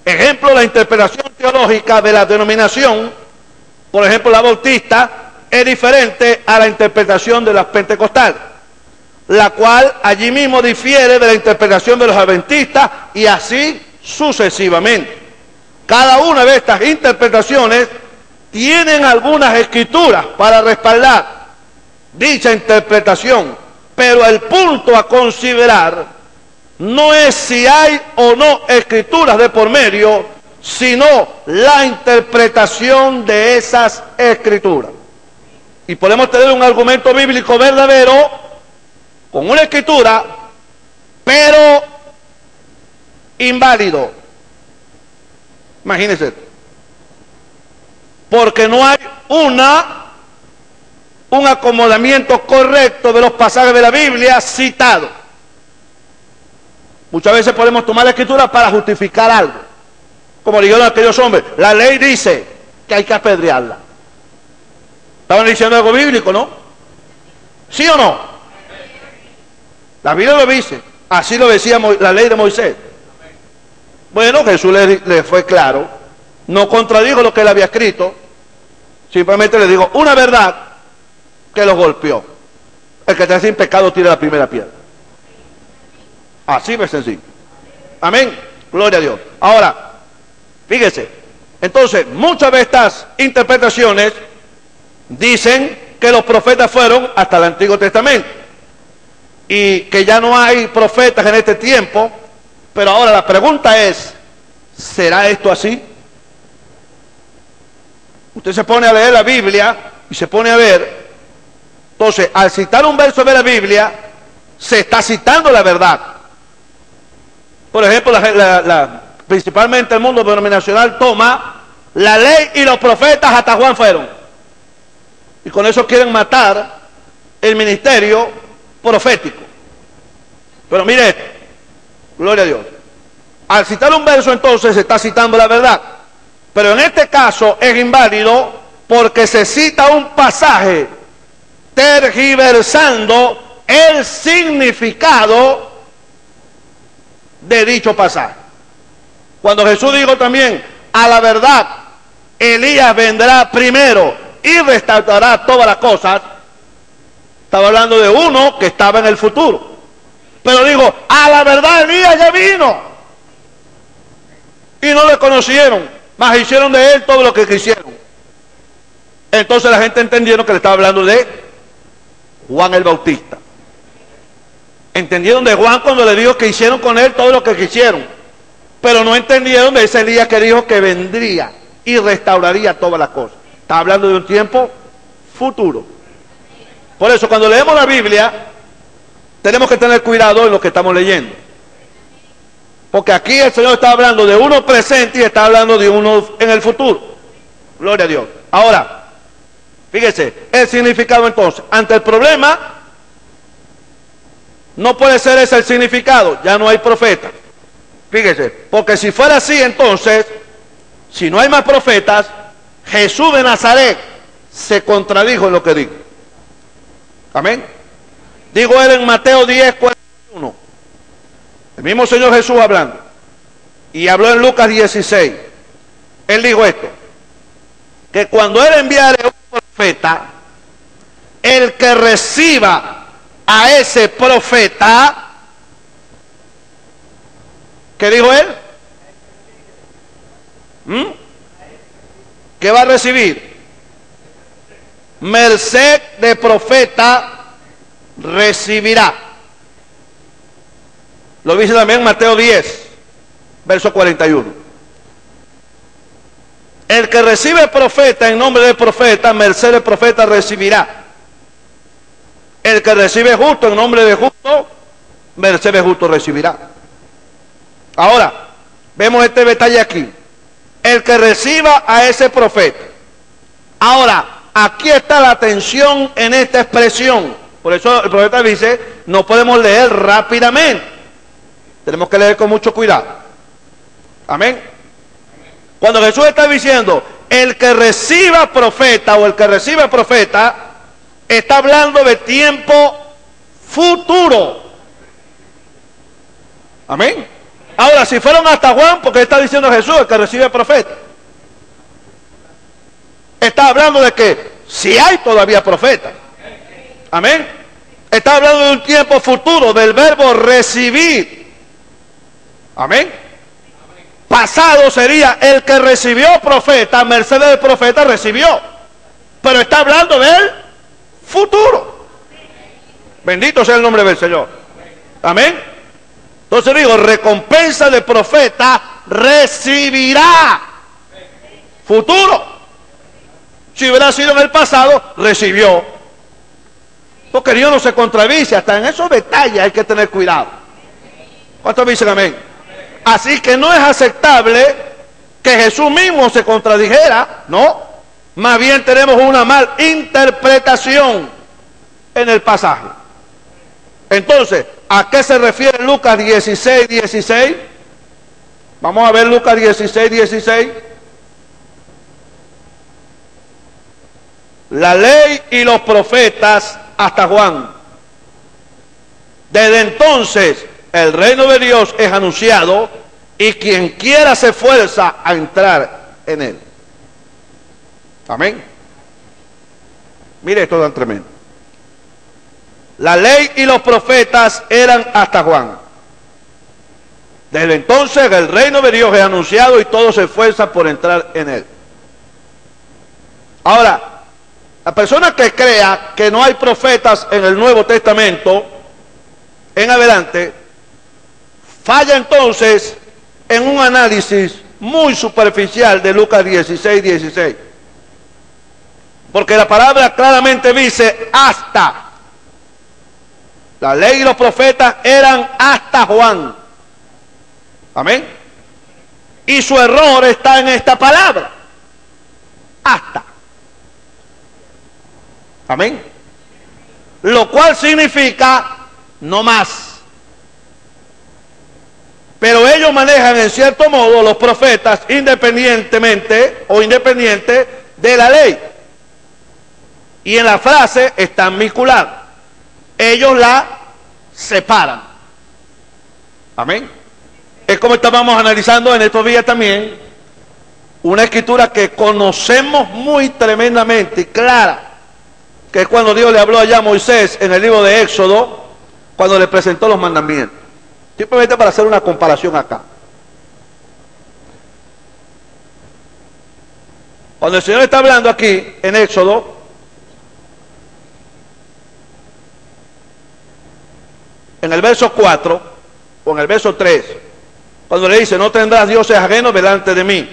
Ejemplo, la interpretación teológica de la denominación, por ejemplo, la bautista, es diferente a la interpretación de las pentecostales, la cual allí mismo difiere de la interpretación de los adventistas y así sucesivamente. Cada una de estas interpretaciones tienen algunas escrituras para respaldar dicha interpretación, pero el punto a considerar no es si hay o no escrituras de por medio, sino la interpretación de esas escrituras. Y podemos tener un argumento bíblico verdadero con una escritura, pero inválido. Imagínense, porque no hay un acomodamiento correcto de los pasajes de la Biblia citados. Muchas veces podemos tomar la escritura para justificar algo, como dijeron aquellos hombres, la ley dice que hay que apedrearla. Estaban diciendo algo bíblico, ¿no? ¿Sí o no? La Biblia lo dice, así lo decía la ley de Moisés. Bueno, Jesús le fue claro, no contradijo lo que él había escrito, simplemente le dijo una verdad que los golpeó. El que está sin pecado tira la primera piedra. Así de sencillo. Amén. Gloria a Dios. Ahora, fíjese, entonces muchas de estas interpretaciones dicen que los profetas fueron hasta el Antiguo Testamento y que ya no hay profetas en este tiempo. Pero ahora la pregunta es, ¿será esto así? Usted se pone a leer la Biblia y se pone a ver, entonces al citar un verso de la Biblia se está citando la verdad. Por ejemplo, principalmente el mundo denominacional toma la ley y los profetas hasta Juan fueron, y con eso quieren matar el ministerio profético. Pero mire esto, gloria a Dios, al citar un verso entonces se está citando la verdad, pero en este caso es inválido porque se cita un pasaje tergiversando el significado de dicho pasaje. Cuando Jesús dijo también, a la verdad, Elías vendrá primero y restaurará todas las cosas, estaba hablando de uno que estaba en el futuro. Pero digo, a la verdad Elías ya vino y no le conocieron, mas hicieron de él todo lo que quisieron. Entonces la gente entendieron que le estaba hablando de Juan el Bautista. Entendieron de Juan cuando le dijo que hicieron con él todo lo que quisieron, pero no entendieron de ese Elías que dijo que vendría y restauraría todas las cosas. Está hablando de un tiempo futuro. Por eso cuando leemos la Biblia tenemos que tener cuidado en lo que estamos leyendo, porque aquí el Señor está hablando de uno presente y está hablando de uno en el futuro. Gloria a Dios. Ahora, fíjese, el significado entonces, ante el problema, no puede ser ese el significado, ya no hay profeta. Fíjese, porque si fuera así entonces, si no hay más profetas, Jesús de Nazaret se contradijo en lo que dijo. Amén. Digo él en Mateo 10:41. El mismo Señor Jesús hablando. Y habló en Lucas 16. Él dijo esto: que cuando él enviare un profeta, el que reciba a ese profeta, ¿qué dijo él? ¿Qué va a recibir? Merced de profeta recibirá. Lo dice también Mateo 10, verso 41. El que recibe profeta en nombre de profeta, merced de profeta recibirá. El que recibe justo en nombre de justo, merced de justo recibirá. Ahora, vemos este detalle aquí. El que reciba a ese profeta. Ahora, aquí está la atención en esta expresión. Por eso el profeta dice, no podemos leer rápidamente. Tenemos que leer con mucho cuidado. Amén. Cuando Jesús está diciendo, el que reciba profeta o el que recibe profeta, está hablando de tiempo futuro. Amén. Ahora, si fueron hasta Juan, porque está diciendo Jesús, el que recibe profeta, está hablando de que si hay todavía profetas. Amén. Está hablando de un tiempo futuro, del verbo recibir. Amén. Pasado sería el que recibió profeta, merced del profeta recibió. Pero está hablando del futuro. Bendito sea el nombre del Señor. Amén. Entonces digo, recompensa de profeta recibirá. Futuro. Si hubiera sido en el pasado, recibió. Porque Dios no se contradice. Hasta en esos detalles hay que tener cuidado. ¿Cuántos dicen amén? Así que no es aceptable que Jesús mismo se contradijera, ¿no? Más bien tenemos una mal interpretación en el pasaje. Entonces, ¿a qué se refiere Lucas 16:16? Vamos a ver Lucas 16:16. La ley y los profetas hasta Juan. Desde entonces el reino de Dios es anunciado y quien quiera se esfuerza a entrar en él. Amén. Mire esto tan tremendo. La ley y los profetas eran hasta Juan. Desde entonces el reino de Dios es anunciado y todos se esfuerzan por entrar en él. Ahora, la persona que crea que no hay profetas en el Nuevo Testamento en adelante, falla entonces en un análisis muy superficial de Lucas 16:16. Porque la palabra claramente dice hasta. La ley y los profetas eran hasta Juan. Amén. Y su error está en esta palabra. Hasta. Amén. Lo cual significa no más. Pero ellos manejan en cierto modo los profetas independientemente o independiente de la ley. Y en la frase están vinculados. Ellos la separan. Amén. Es como estábamos analizando en estos días también una escritura que conocemos muy tremendamente y clara, que es cuando Dios le habló allá a Moisés en el libro de Éxodo, cuando le presentó los mandamientos. Simplemente para hacer una comparación acá. Cuando el Señor está hablando aquí en Éxodo, en el verso 4 o en el verso 3, cuando le dice, no tendrás dioses ajenos delante de mí,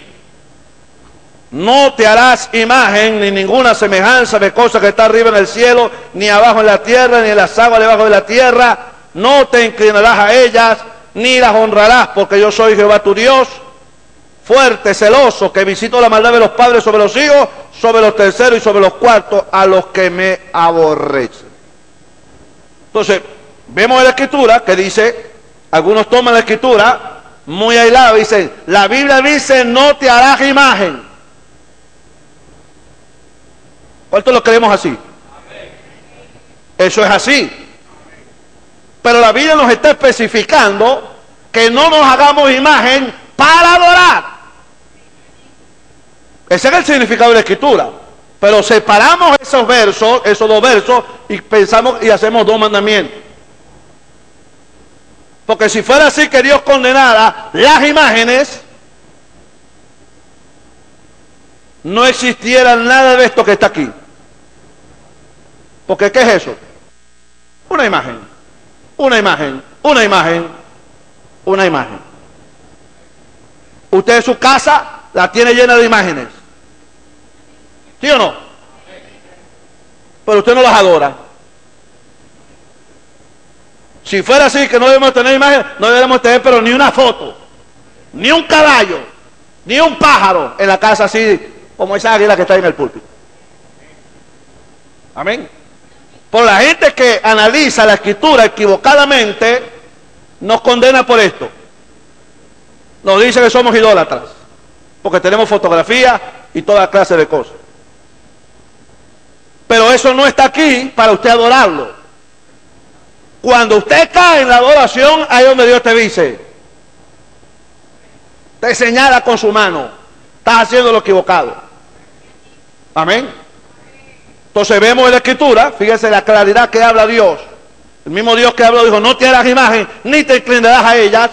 no te harás imagen ni ninguna semejanza de cosa que está arriba en el cielo, ni abajo en la tierra, ni en las aguas debajo de la tierra, no te inclinarás a ellas, ni las honrarás, porque yo soy Jehová tu Dios, fuerte, celoso, que visito la maldad de los padres sobre los hijos, sobre los terceros y sobre los cuartos, a los que me aborrecen. Entonces, vemos en la Escritura que dice, algunos toman la Escritura muy aislada, dicen, la Biblia dice, no te harás imagen. ¿Cuántos lo creemos así? Eso es así. Pero la Biblia nos está especificando que no nos hagamos imagen para adorar. Ese es el significado de la Escritura. Pero separamos esos versos, esos dos versos, y pensamos y hacemos dos mandamientos. Porque si fuera así que Dios condenara las imágenes, no existiera nada de esto que está aquí. Porque ¿qué es eso? Una imagen, una imagen, una imagen, una imagen. Usted en su casa la tiene llena de imágenes. ¿Sí o no? Pero usted no las adora. Si fuera así, que no debemos tener imágenes, no debemos tener pero ni una foto, ni un caballo, ni un pájaro en la casa así como esa águila que está en el púlpito. Amén. Por la gente que analiza la Escritura equivocadamente, nos condena por esto. Nos dice que somos idólatras, porque tenemos fotografías y toda clase de cosas. Pero eso no está aquí para usted adorarlo. Cuando usted cae en la adoración, ahí es donde Dios te dice, te señala con su mano, estás haciendo lo equivocado. Amén. Entonces vemos en la Escritura, fíjense la claridad que habla Dios. El mismo Dios que habló dijo, no te harás imagen, ni te inclinarás a ellas.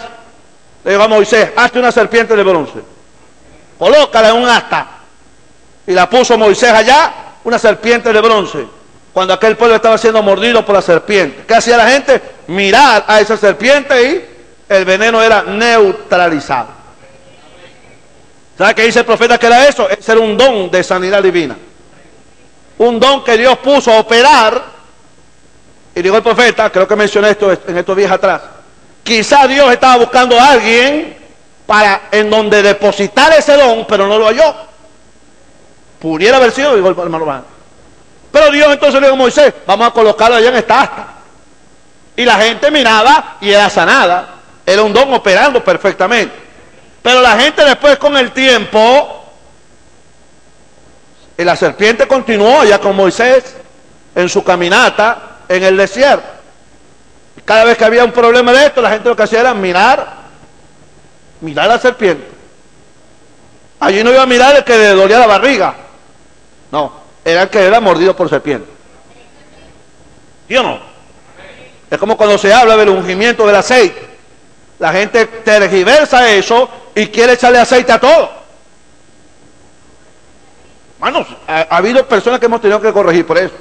Le dijo a Moisés, hazte una serpiente de bronce, colócala en un asta. Y la puso Moisés allá, una serpiente de bronce, cuando aquel pueblo estaba siendo mordido por la serpiente. ¿Qué hacía la gente? Mirar a esa serpiente y el veneno era neutralizado. ¿Sabe qué dice el profeta que era eso? Ese era un don de sanidad divina. Un don que Dios puso a operar. Y dijo el profeta, creo que mencioné esto en estos días atrás, quizá Dios estaba buscando a alguien en donde depositar ese don, pero no lo halló. Pudiera haber sido, dijo el hermano Juan. Pero Dios entonces le dijo a Moisés, vamos a colocarlo allá en esta asta. Y la gente miraba y era sanada. Era un don operando perfectamente. Pero la gente después con el tiempo, y la serpiente continuó ya con Moisés en su caminata en el desierto. Cada vez que había un problema de esto, la gente lo que hacía era mirar a la serpiente. Allí no iba a mirar el que le dolía la barriga. No, era el que era mordido por serpiente. ¿Sí o no? Es como cuando se habla del ungimiento del aceite. La gente tergiversa eso y quiere echarle aceite a todo. Hermanos, ha habido personas que hemos tenido que corregir por eso.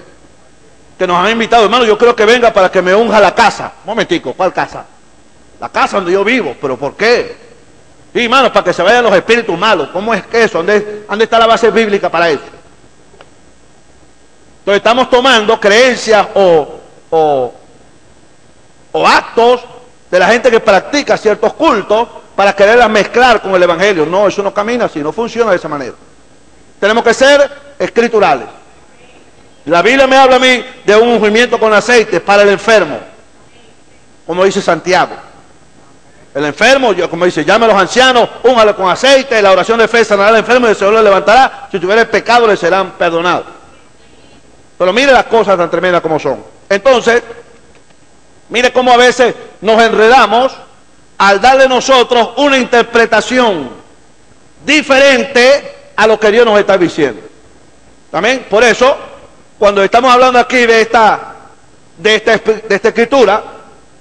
Que nos han invitado, hermano, yo creo que venga para que me unja la casa. Un momentico, ¿cuál casa? La casa donde yo vivo, ¿pero por qué? Sí, hermano, para que se vayan los espíritus malos. ¿Cómo es que eso? ¿Dónde está la base bíblica para eso? Entonces estamos tomando creencias o actos de la gente que practica ciertos cultos para quererlas mezclar con el evangelio. No, eso no camina así, no funciona de esa manera. Tenemos que ser escriturales. La Biblia me habla a mí de un ungimiento con aceite para el enfermo, como dice Santiago. El enfermo, como dice, llame a los ancianos, úngale con aceite, la oración de fe sanará al enfermo y el Señor le levantará. Si tuviera el pecado le serán perdonados. Pero mire las cosas tan tremendas como son. Entonces, mire cómo a veces nos enredamos al darle nosotros una interpretación diferente a lo que Dios nos está diciendo. ¿Amén? Por eso, cuando estamos hablando aquí de esta escritura,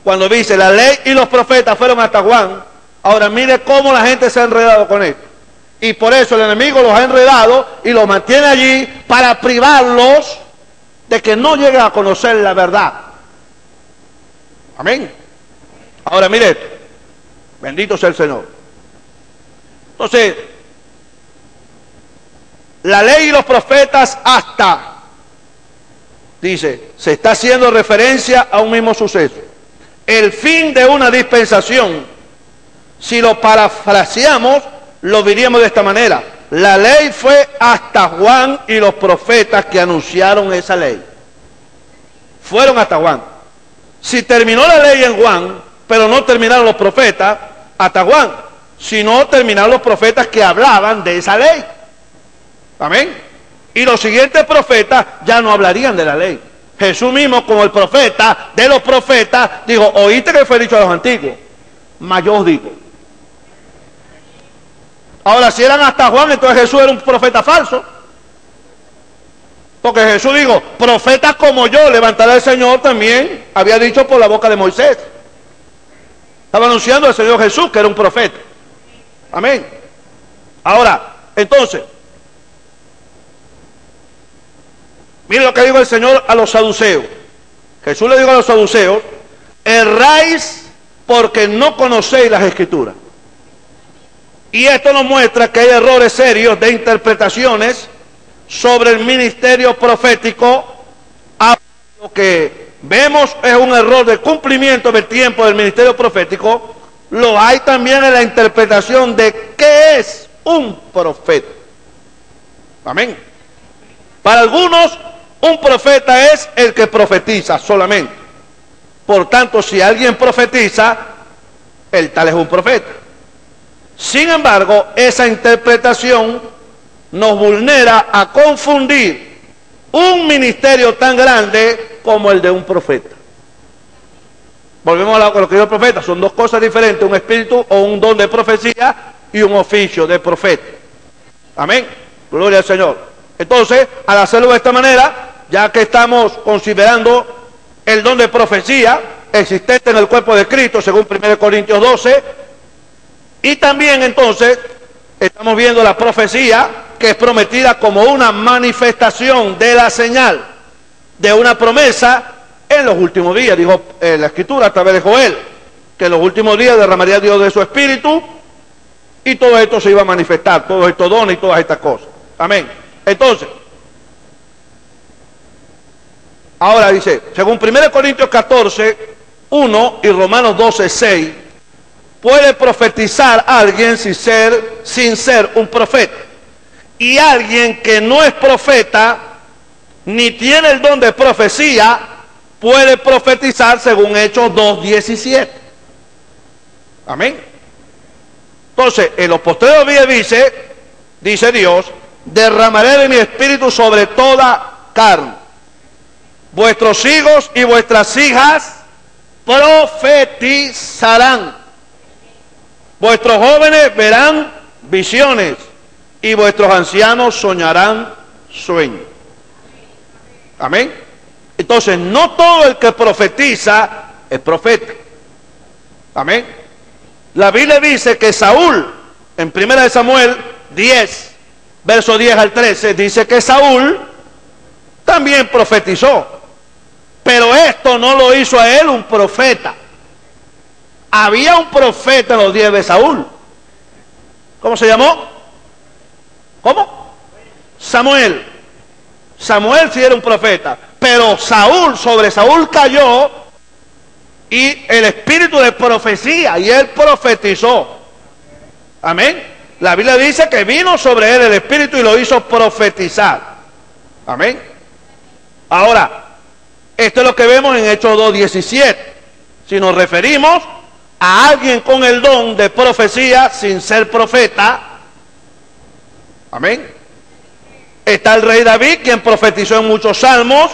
cuando dice la ley y los profetas fueron hasta Juan, ahora mire cómo la gente se ha enredado con esto. Y por eso el enemigo los ha enredado y los mantiene allí para privarlos de que no lleguen a conocer la verdad. Amén. Ahora mire esto. Bendito sea el Señor. Entonces, la ley y los profetas hasta, dice, se está haciendo referencia a un mismo suceso. El fin de una dispensación, si lo parafraseamos, lo diríamos de esta manera: la ley fue hasta Juan y los profetas que anunciaron esa ley. Fueron hasta Juan. Si terminó la ley en Juan, pero no terminaron los profetas, hasta Juan. Si no terminaron los profetas que hablaban de esa ley. Amén. Y los siguientes profetas ya no hablarían de la ley. Jesús mismo, como el profeta de los profetas, dijo: oíste que fue dicho a los antiguos, mas yo os digo. Ahora, si eran hasta Juan, entonces Jesús era un profeta falso. Porque Jesús dijo: profetas como yo levantará el Señor, también había dicho por la boca de Moisés. Estaba anunciando al Señor Jesús que era un profeta. Amén. Ahora, entonces, miren lo que dijo el Señor a los saduceos. Jesús le dijo a los saduceos: erráis porque no conocéis las Escrituras. Y esto nos muestra que hay errores serios de interpretaciones sobre el ministerio profético. Lo que vemos es un error de cumplimiento del tiempo del ministerio profético. Lo hay también en la interpretación de qué es un profeta. Amén. Para algunos, un profeta es el que profetiza solamente. Por tanto, si alguien profetiza, el tal es un profeta. Sin embargo, esa interpretación nos vulnera a confundir un ministerio tan grande como el de un profeta. Volvemos a lo que dijo el profeta: son dos cosas diferentes, un espíritu o un don de profecía y un oficio de profeta. Amén. Gloria al Señor. Entonces, al hacerlo de esta manera, ya que estamos considerando el don de profecía existente en el cuerpo de Cristo, según 1 Corintios 12, y también entonces estamos viendo la profecía, que es prometida como una manifestación de la señal de una promesa en los últimos días. Dijo la Escritura a través de Joel que en los últimos días derramaría Dios de su Espíritu y todo esto se iba a manifestar, todos estos dones y todas estas cosas. Amén. Entonces, ahora dice, según 1 Corintios 14, 1 y Romanos 12, 6, puede profetizar a alguien sin ser un profeta. Y alguien que no es profeta, ni tiene el don de profecía, puede profetizar según Hechos 2:17. Amén. Entonces, en los postreros días dice Dios: derramaré de mi espíritu sobre toda carne. Vuestros hijos y vuestras hijas profetizarán. Vuestros jóvenes verán visiones y vuestros ancianos soñarán sueños. Amén. Entonces, no todo el que profetiza es profeta. Amén. La Biblia dice que Saúl, en 1 Samuel 10, verso 10 al 13, dice que Saúl también profetizó. Pero esto no lo hizo a él un profeta. Había un profeta en los días de Saúl. ¿Cómo se llamó? ¿Cómo? Samuel. Samuel sí era un profeta, pero sobre Saúl cayó y el espíritu de profecía, y él profetizó. Amén. La Biblia dice que vino sobre él el espíritu y lo hizo profetizar. Amén. Ahora, esto es lo que vemos en Hechos 2:17. Si nos referimos a alguien con el don de profecía sin ser profeta, amén, está el rey David, quien profetizó en muchos salmos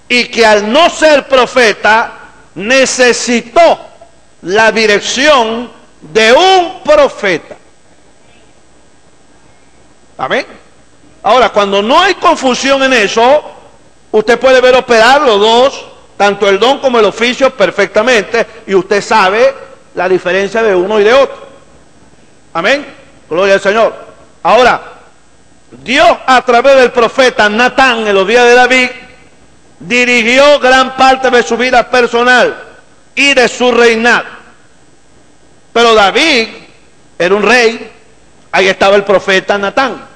y que al no ser profeta necesitó la dirección de un profeta. Amén. Ahora, cuando no hay confusión en eso, usted puede ver operar los dos, tanto el don como el oficio, perfectamente, y usted sabe la diferencia de uno y de otro. Amén. Gloria al Señor. Ahora, Dios a través del profeta Natán en los días de David dirigió gran parte de su vida personal y de su reinado. Pero David era un rey, ahí estaba el profeta Natán.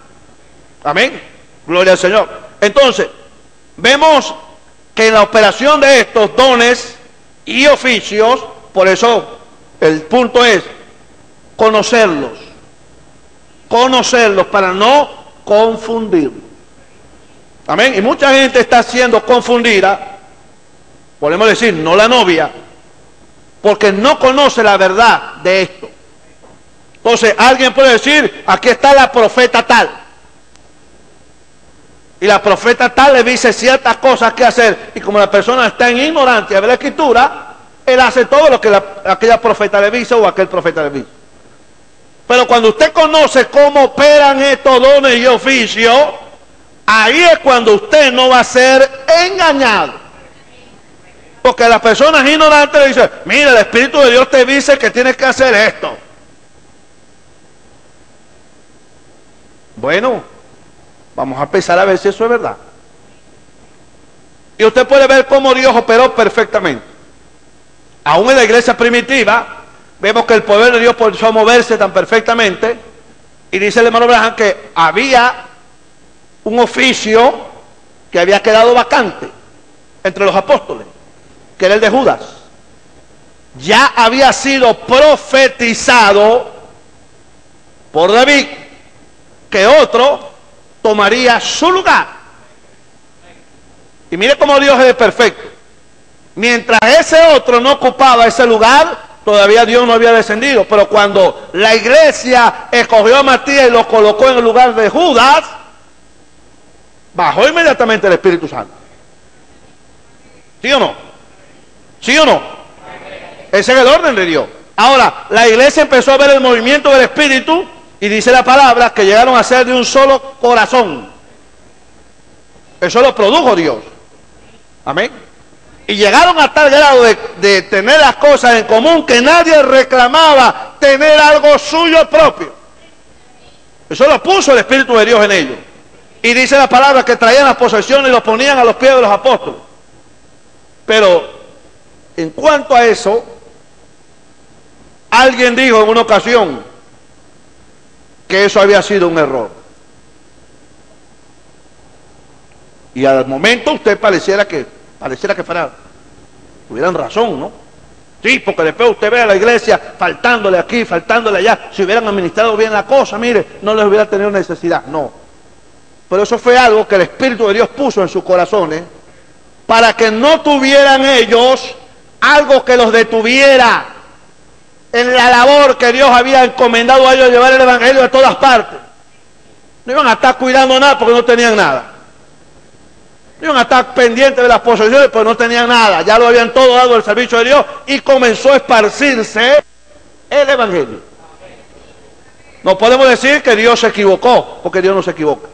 Amén, gloria al Señor. Entonces, vemos que en la operación de estos dones y oficios, por eso el punto es conocerlos para no confundirlos. Amén. Y mucha gente está siendo confundida, podemos decir, no la novia, porque no conoce la verdad de esto. Entonces alguien puede decir, aquí está la profeta tal, y la profeta tal le dice ciertas cosas que hacer, y como la persona está en ignorancia de la escritura, él hace todo lo que aquella profeta le dice o aquel profeta le dice. Pero cuando usted conoce cómo operan estos dones y oficios, ahí es cuando usted no va a ser engañado. Porque las personas ignorantes le dicen, mira, el Espíritu de Dios te dice que tienes que hacer esto. Bueno, vamos a empezar a ver si eso es verdad. Y usted puede ver cómo Dios operó perfectamente. Aún en la iglesia primitiva, vemos que el poder de Dios empezó a moverse tan perfectamente. Y dice el hermano Branham que había un oficio que había quedado vacante entre los apóstoles, que era el de Judas. Ya había sido profetizado por David que otro tomaría su lugar. Y mire cómo Dios es perfecto. Mientras ese otro no ocupaba ese lugar, todavía Dios no había descendido. Pero cuando la iglesia escogió a Matías y lo colocó en el lugar de Judas, bajó inmediatamente el Espíritu Santo. ¿Sí o no? ¿Sí o no? Ese es el orden de Dios. Ahora, la iglesia empezó a ver el movimiento del Espíritu y dice la palabra que llegaron a ser de un solo corazón. Eso lo produjo Dios. Amén. Y llegaron a tal grado de tener las cosas en común que nadie reclamaba tener algo suyo propio. Eso lo puso el Espíritu de Dios en ellos. Y dice la palabra que traían las posesiones y los ponían a los pies de los apóstoles. Pero en cuanto a eso, alguien dijo en una ocasión que eso había sido un error. Y al momento usted pareciera que tuvieran razón, ¿no? Sí, porque después usted ve a la iglesia faltándole aquí, faltándole allá. Si hubieran administrado bien la cosa, mire, no les hubiera tenido necesidad. No. Pero eso fue algo que el Espíritu de Dios puso en sus corazones para que no tuvieran ellos algo que los detuviera en la labor que Dios había encomendado a ellos de llevar el Evangelio a todas partes. No iban a estar cuidando nada porque no tenían nada. No iban a estar pendientes de las posesiones porque no tenían nada. Ya lo habían todo dado al servicio de Dios y comenzó a esparcirse el Evangelio. No podemos decir que Dios se equivocó, porque Dios no se equivoca.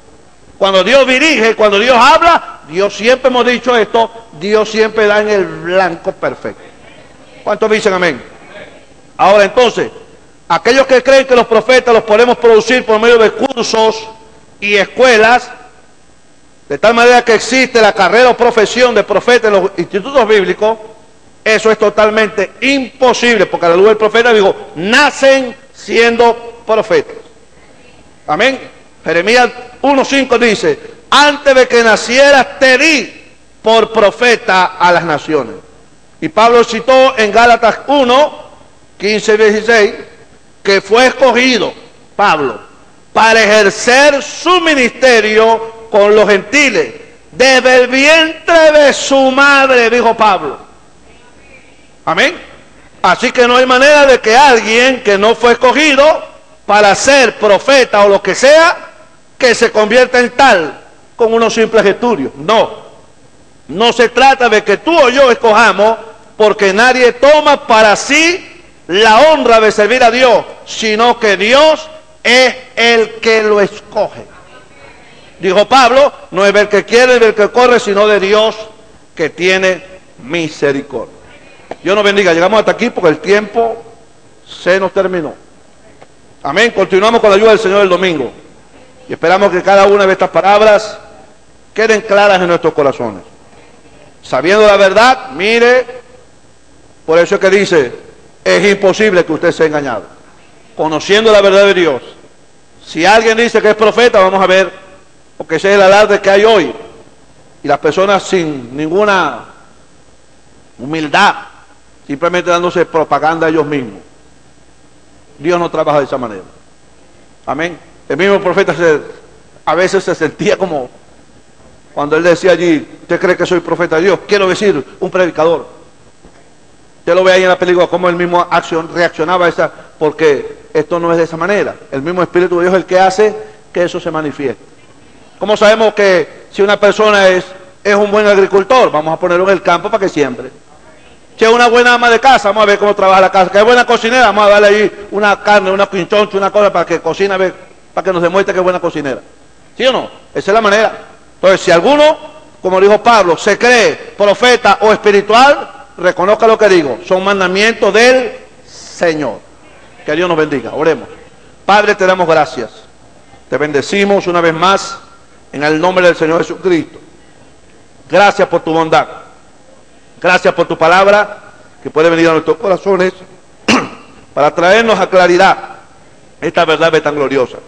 Cuando Dios dirige, cuando Dios habla, Dios siempre, hemos dicho esto, Dios siempre da en el blanco perfecto. ¿Cuántos dicen amén? Ahora entonces, aquellos que creen que los profetas los podemos producir por medio de cursos y escuelas, de tal manera que existe la carrera o profesión de profeta en los institutos bíblicos, eso es totalmente imposible, porque a la luz del profeta digo, nacen siendo profetas. Amén. Jeremías 1:5 dice, antes de que nacieras te di por profeta a las naciones. Y Pablo citó en Gálatas 1:15-16, que fue escogido, Pablo, para ejercer su ministerio con los gentiles, desde el vientre de su madre, dijo Pablo. Amén. Así que no hay manera de que alguien que no fue escogido para ser profeta o lo que sea, que se convierta en tal con unos simples estudios. No, no se trata de que tú o yo escojamos, porque nadie toma para sí la honra de servir a Dios, sino que Dios es el que lo escoge. Dijo Pablo, no es del que quiere, del que corre, sino de Dios que tiene misericordia. Dios nos bendiga. Llegamos hasta aquí porque el tiempo se nos terminó. Amén. Continuamos con la ayuda del Señor el domingo. Y esperamos que cada una de estas palabras queden claras en nuestros corazones. Sabiendo la verdad, mire, por eso es que dice, es imposible que usted sea engañado. Conociendo la verdad de Dios. Si alguien dice que es profeta, vamos a ver, porque ese es el alarde que hay hoy. Y las personas sin ninguna humildad, simplemente dándose propaganda a ellos mismos. Dios no trabaja de esa manera. Amén. El mismo profeta a veces se sentía como cuando él decía allí, ¿usted cree que soy profeta de Dios? Quiero decir, un predicador. Usted lo ve ahí en la película, cómo él mismo reaccionaba a esa, porque esto no es de esa manera. El mismo Espíritu de Dios es el que hace que eso se manifieste. ¿Cómo sabemos que si una persona es un buen agricultor? Vamos a ponerlo en el campo para que siembre. Si es una buena ama de casa, vamos a ver cómo trabaja la casa. Que es buena cocinera, vamos a darle ahí una carne, una pinchoncha, una cosa para que cocine, para que nos demuestre que es buena cocinera. ¿Sí o no? Esa es la manera. Entonces, si alguno, como dijo Pablo, se cree profeta o espiritual, reconozca lo que digo. Son mandamientos del Señor. Que Dios nos bendiga. Oremos. Padre, te damos gracias. Te bendecimos una vez más en el nombre del Señor Jesucristo. Gracias por tu bondad. Gracias por tu palabra que puede venir a nuestros corazones para traernos a claridad esta verdad tan gloriosa.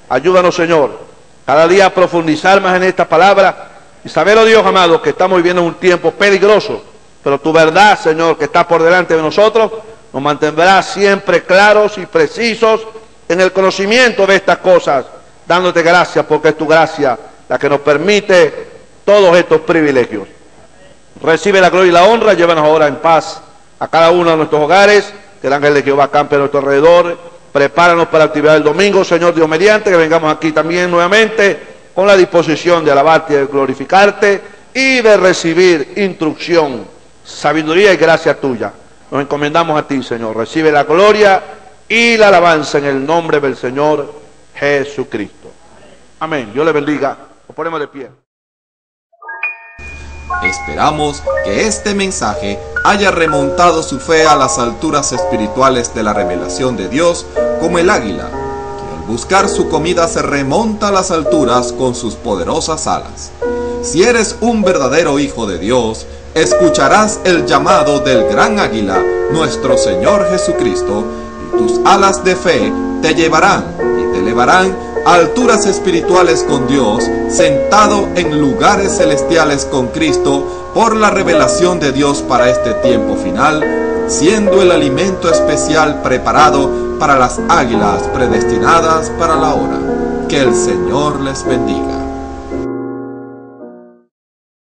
Ayúdanos, Señor, cada día a profundizar más en esta palabra y saber, oh Dios amado, que estamos viviendo un tiempo peligroso, pero tu verdad, Señor, que está por delante de nosotros, nos mantendrá siempre claros y precisos en el conocimiento de estas cosas, dándote gracias porque es tu gracia la que nos permite todos estos privilegios. Recibe la gloria y la honra, llévanos ahora en paz a cada uno de nuestros hogares, que el ángel de Jehová campe a nuestro alrededor. Prepáranos para la actividad del domingo, Señor Dios mediante, que vengamos aquí también nuevamente con la disposición de alabarte y de glorificarte y de recibir instrucción, sabiduría y gracia tuya. Nos encomendamos a ti, Señor. Recibe la gloria y la alabanza en el nombre del Señor Jesucristo. Amén. Dios le bendiga. Nos ponemos de pie. Esperamos que este mensaje haya remontado su fe a las alturas espirituales de la revelación de Dios, como el águila, que al buscar su comida se remonta a las alturas con sus poderosas alas. Si eres un verdadero hijo de Dios, escucharás el llamado del gran águila, nuestro Señor Jesucristo, y tus alas de fe te llevarán y te elevarán a alturas espirituales con Dios, sentado en lugares celestiales con Cristo, por la revelación de Dios para este tiempo final, siendo el alimento especial preparado para las águilas predestinadas para la hora. Que el Señor les bendiga.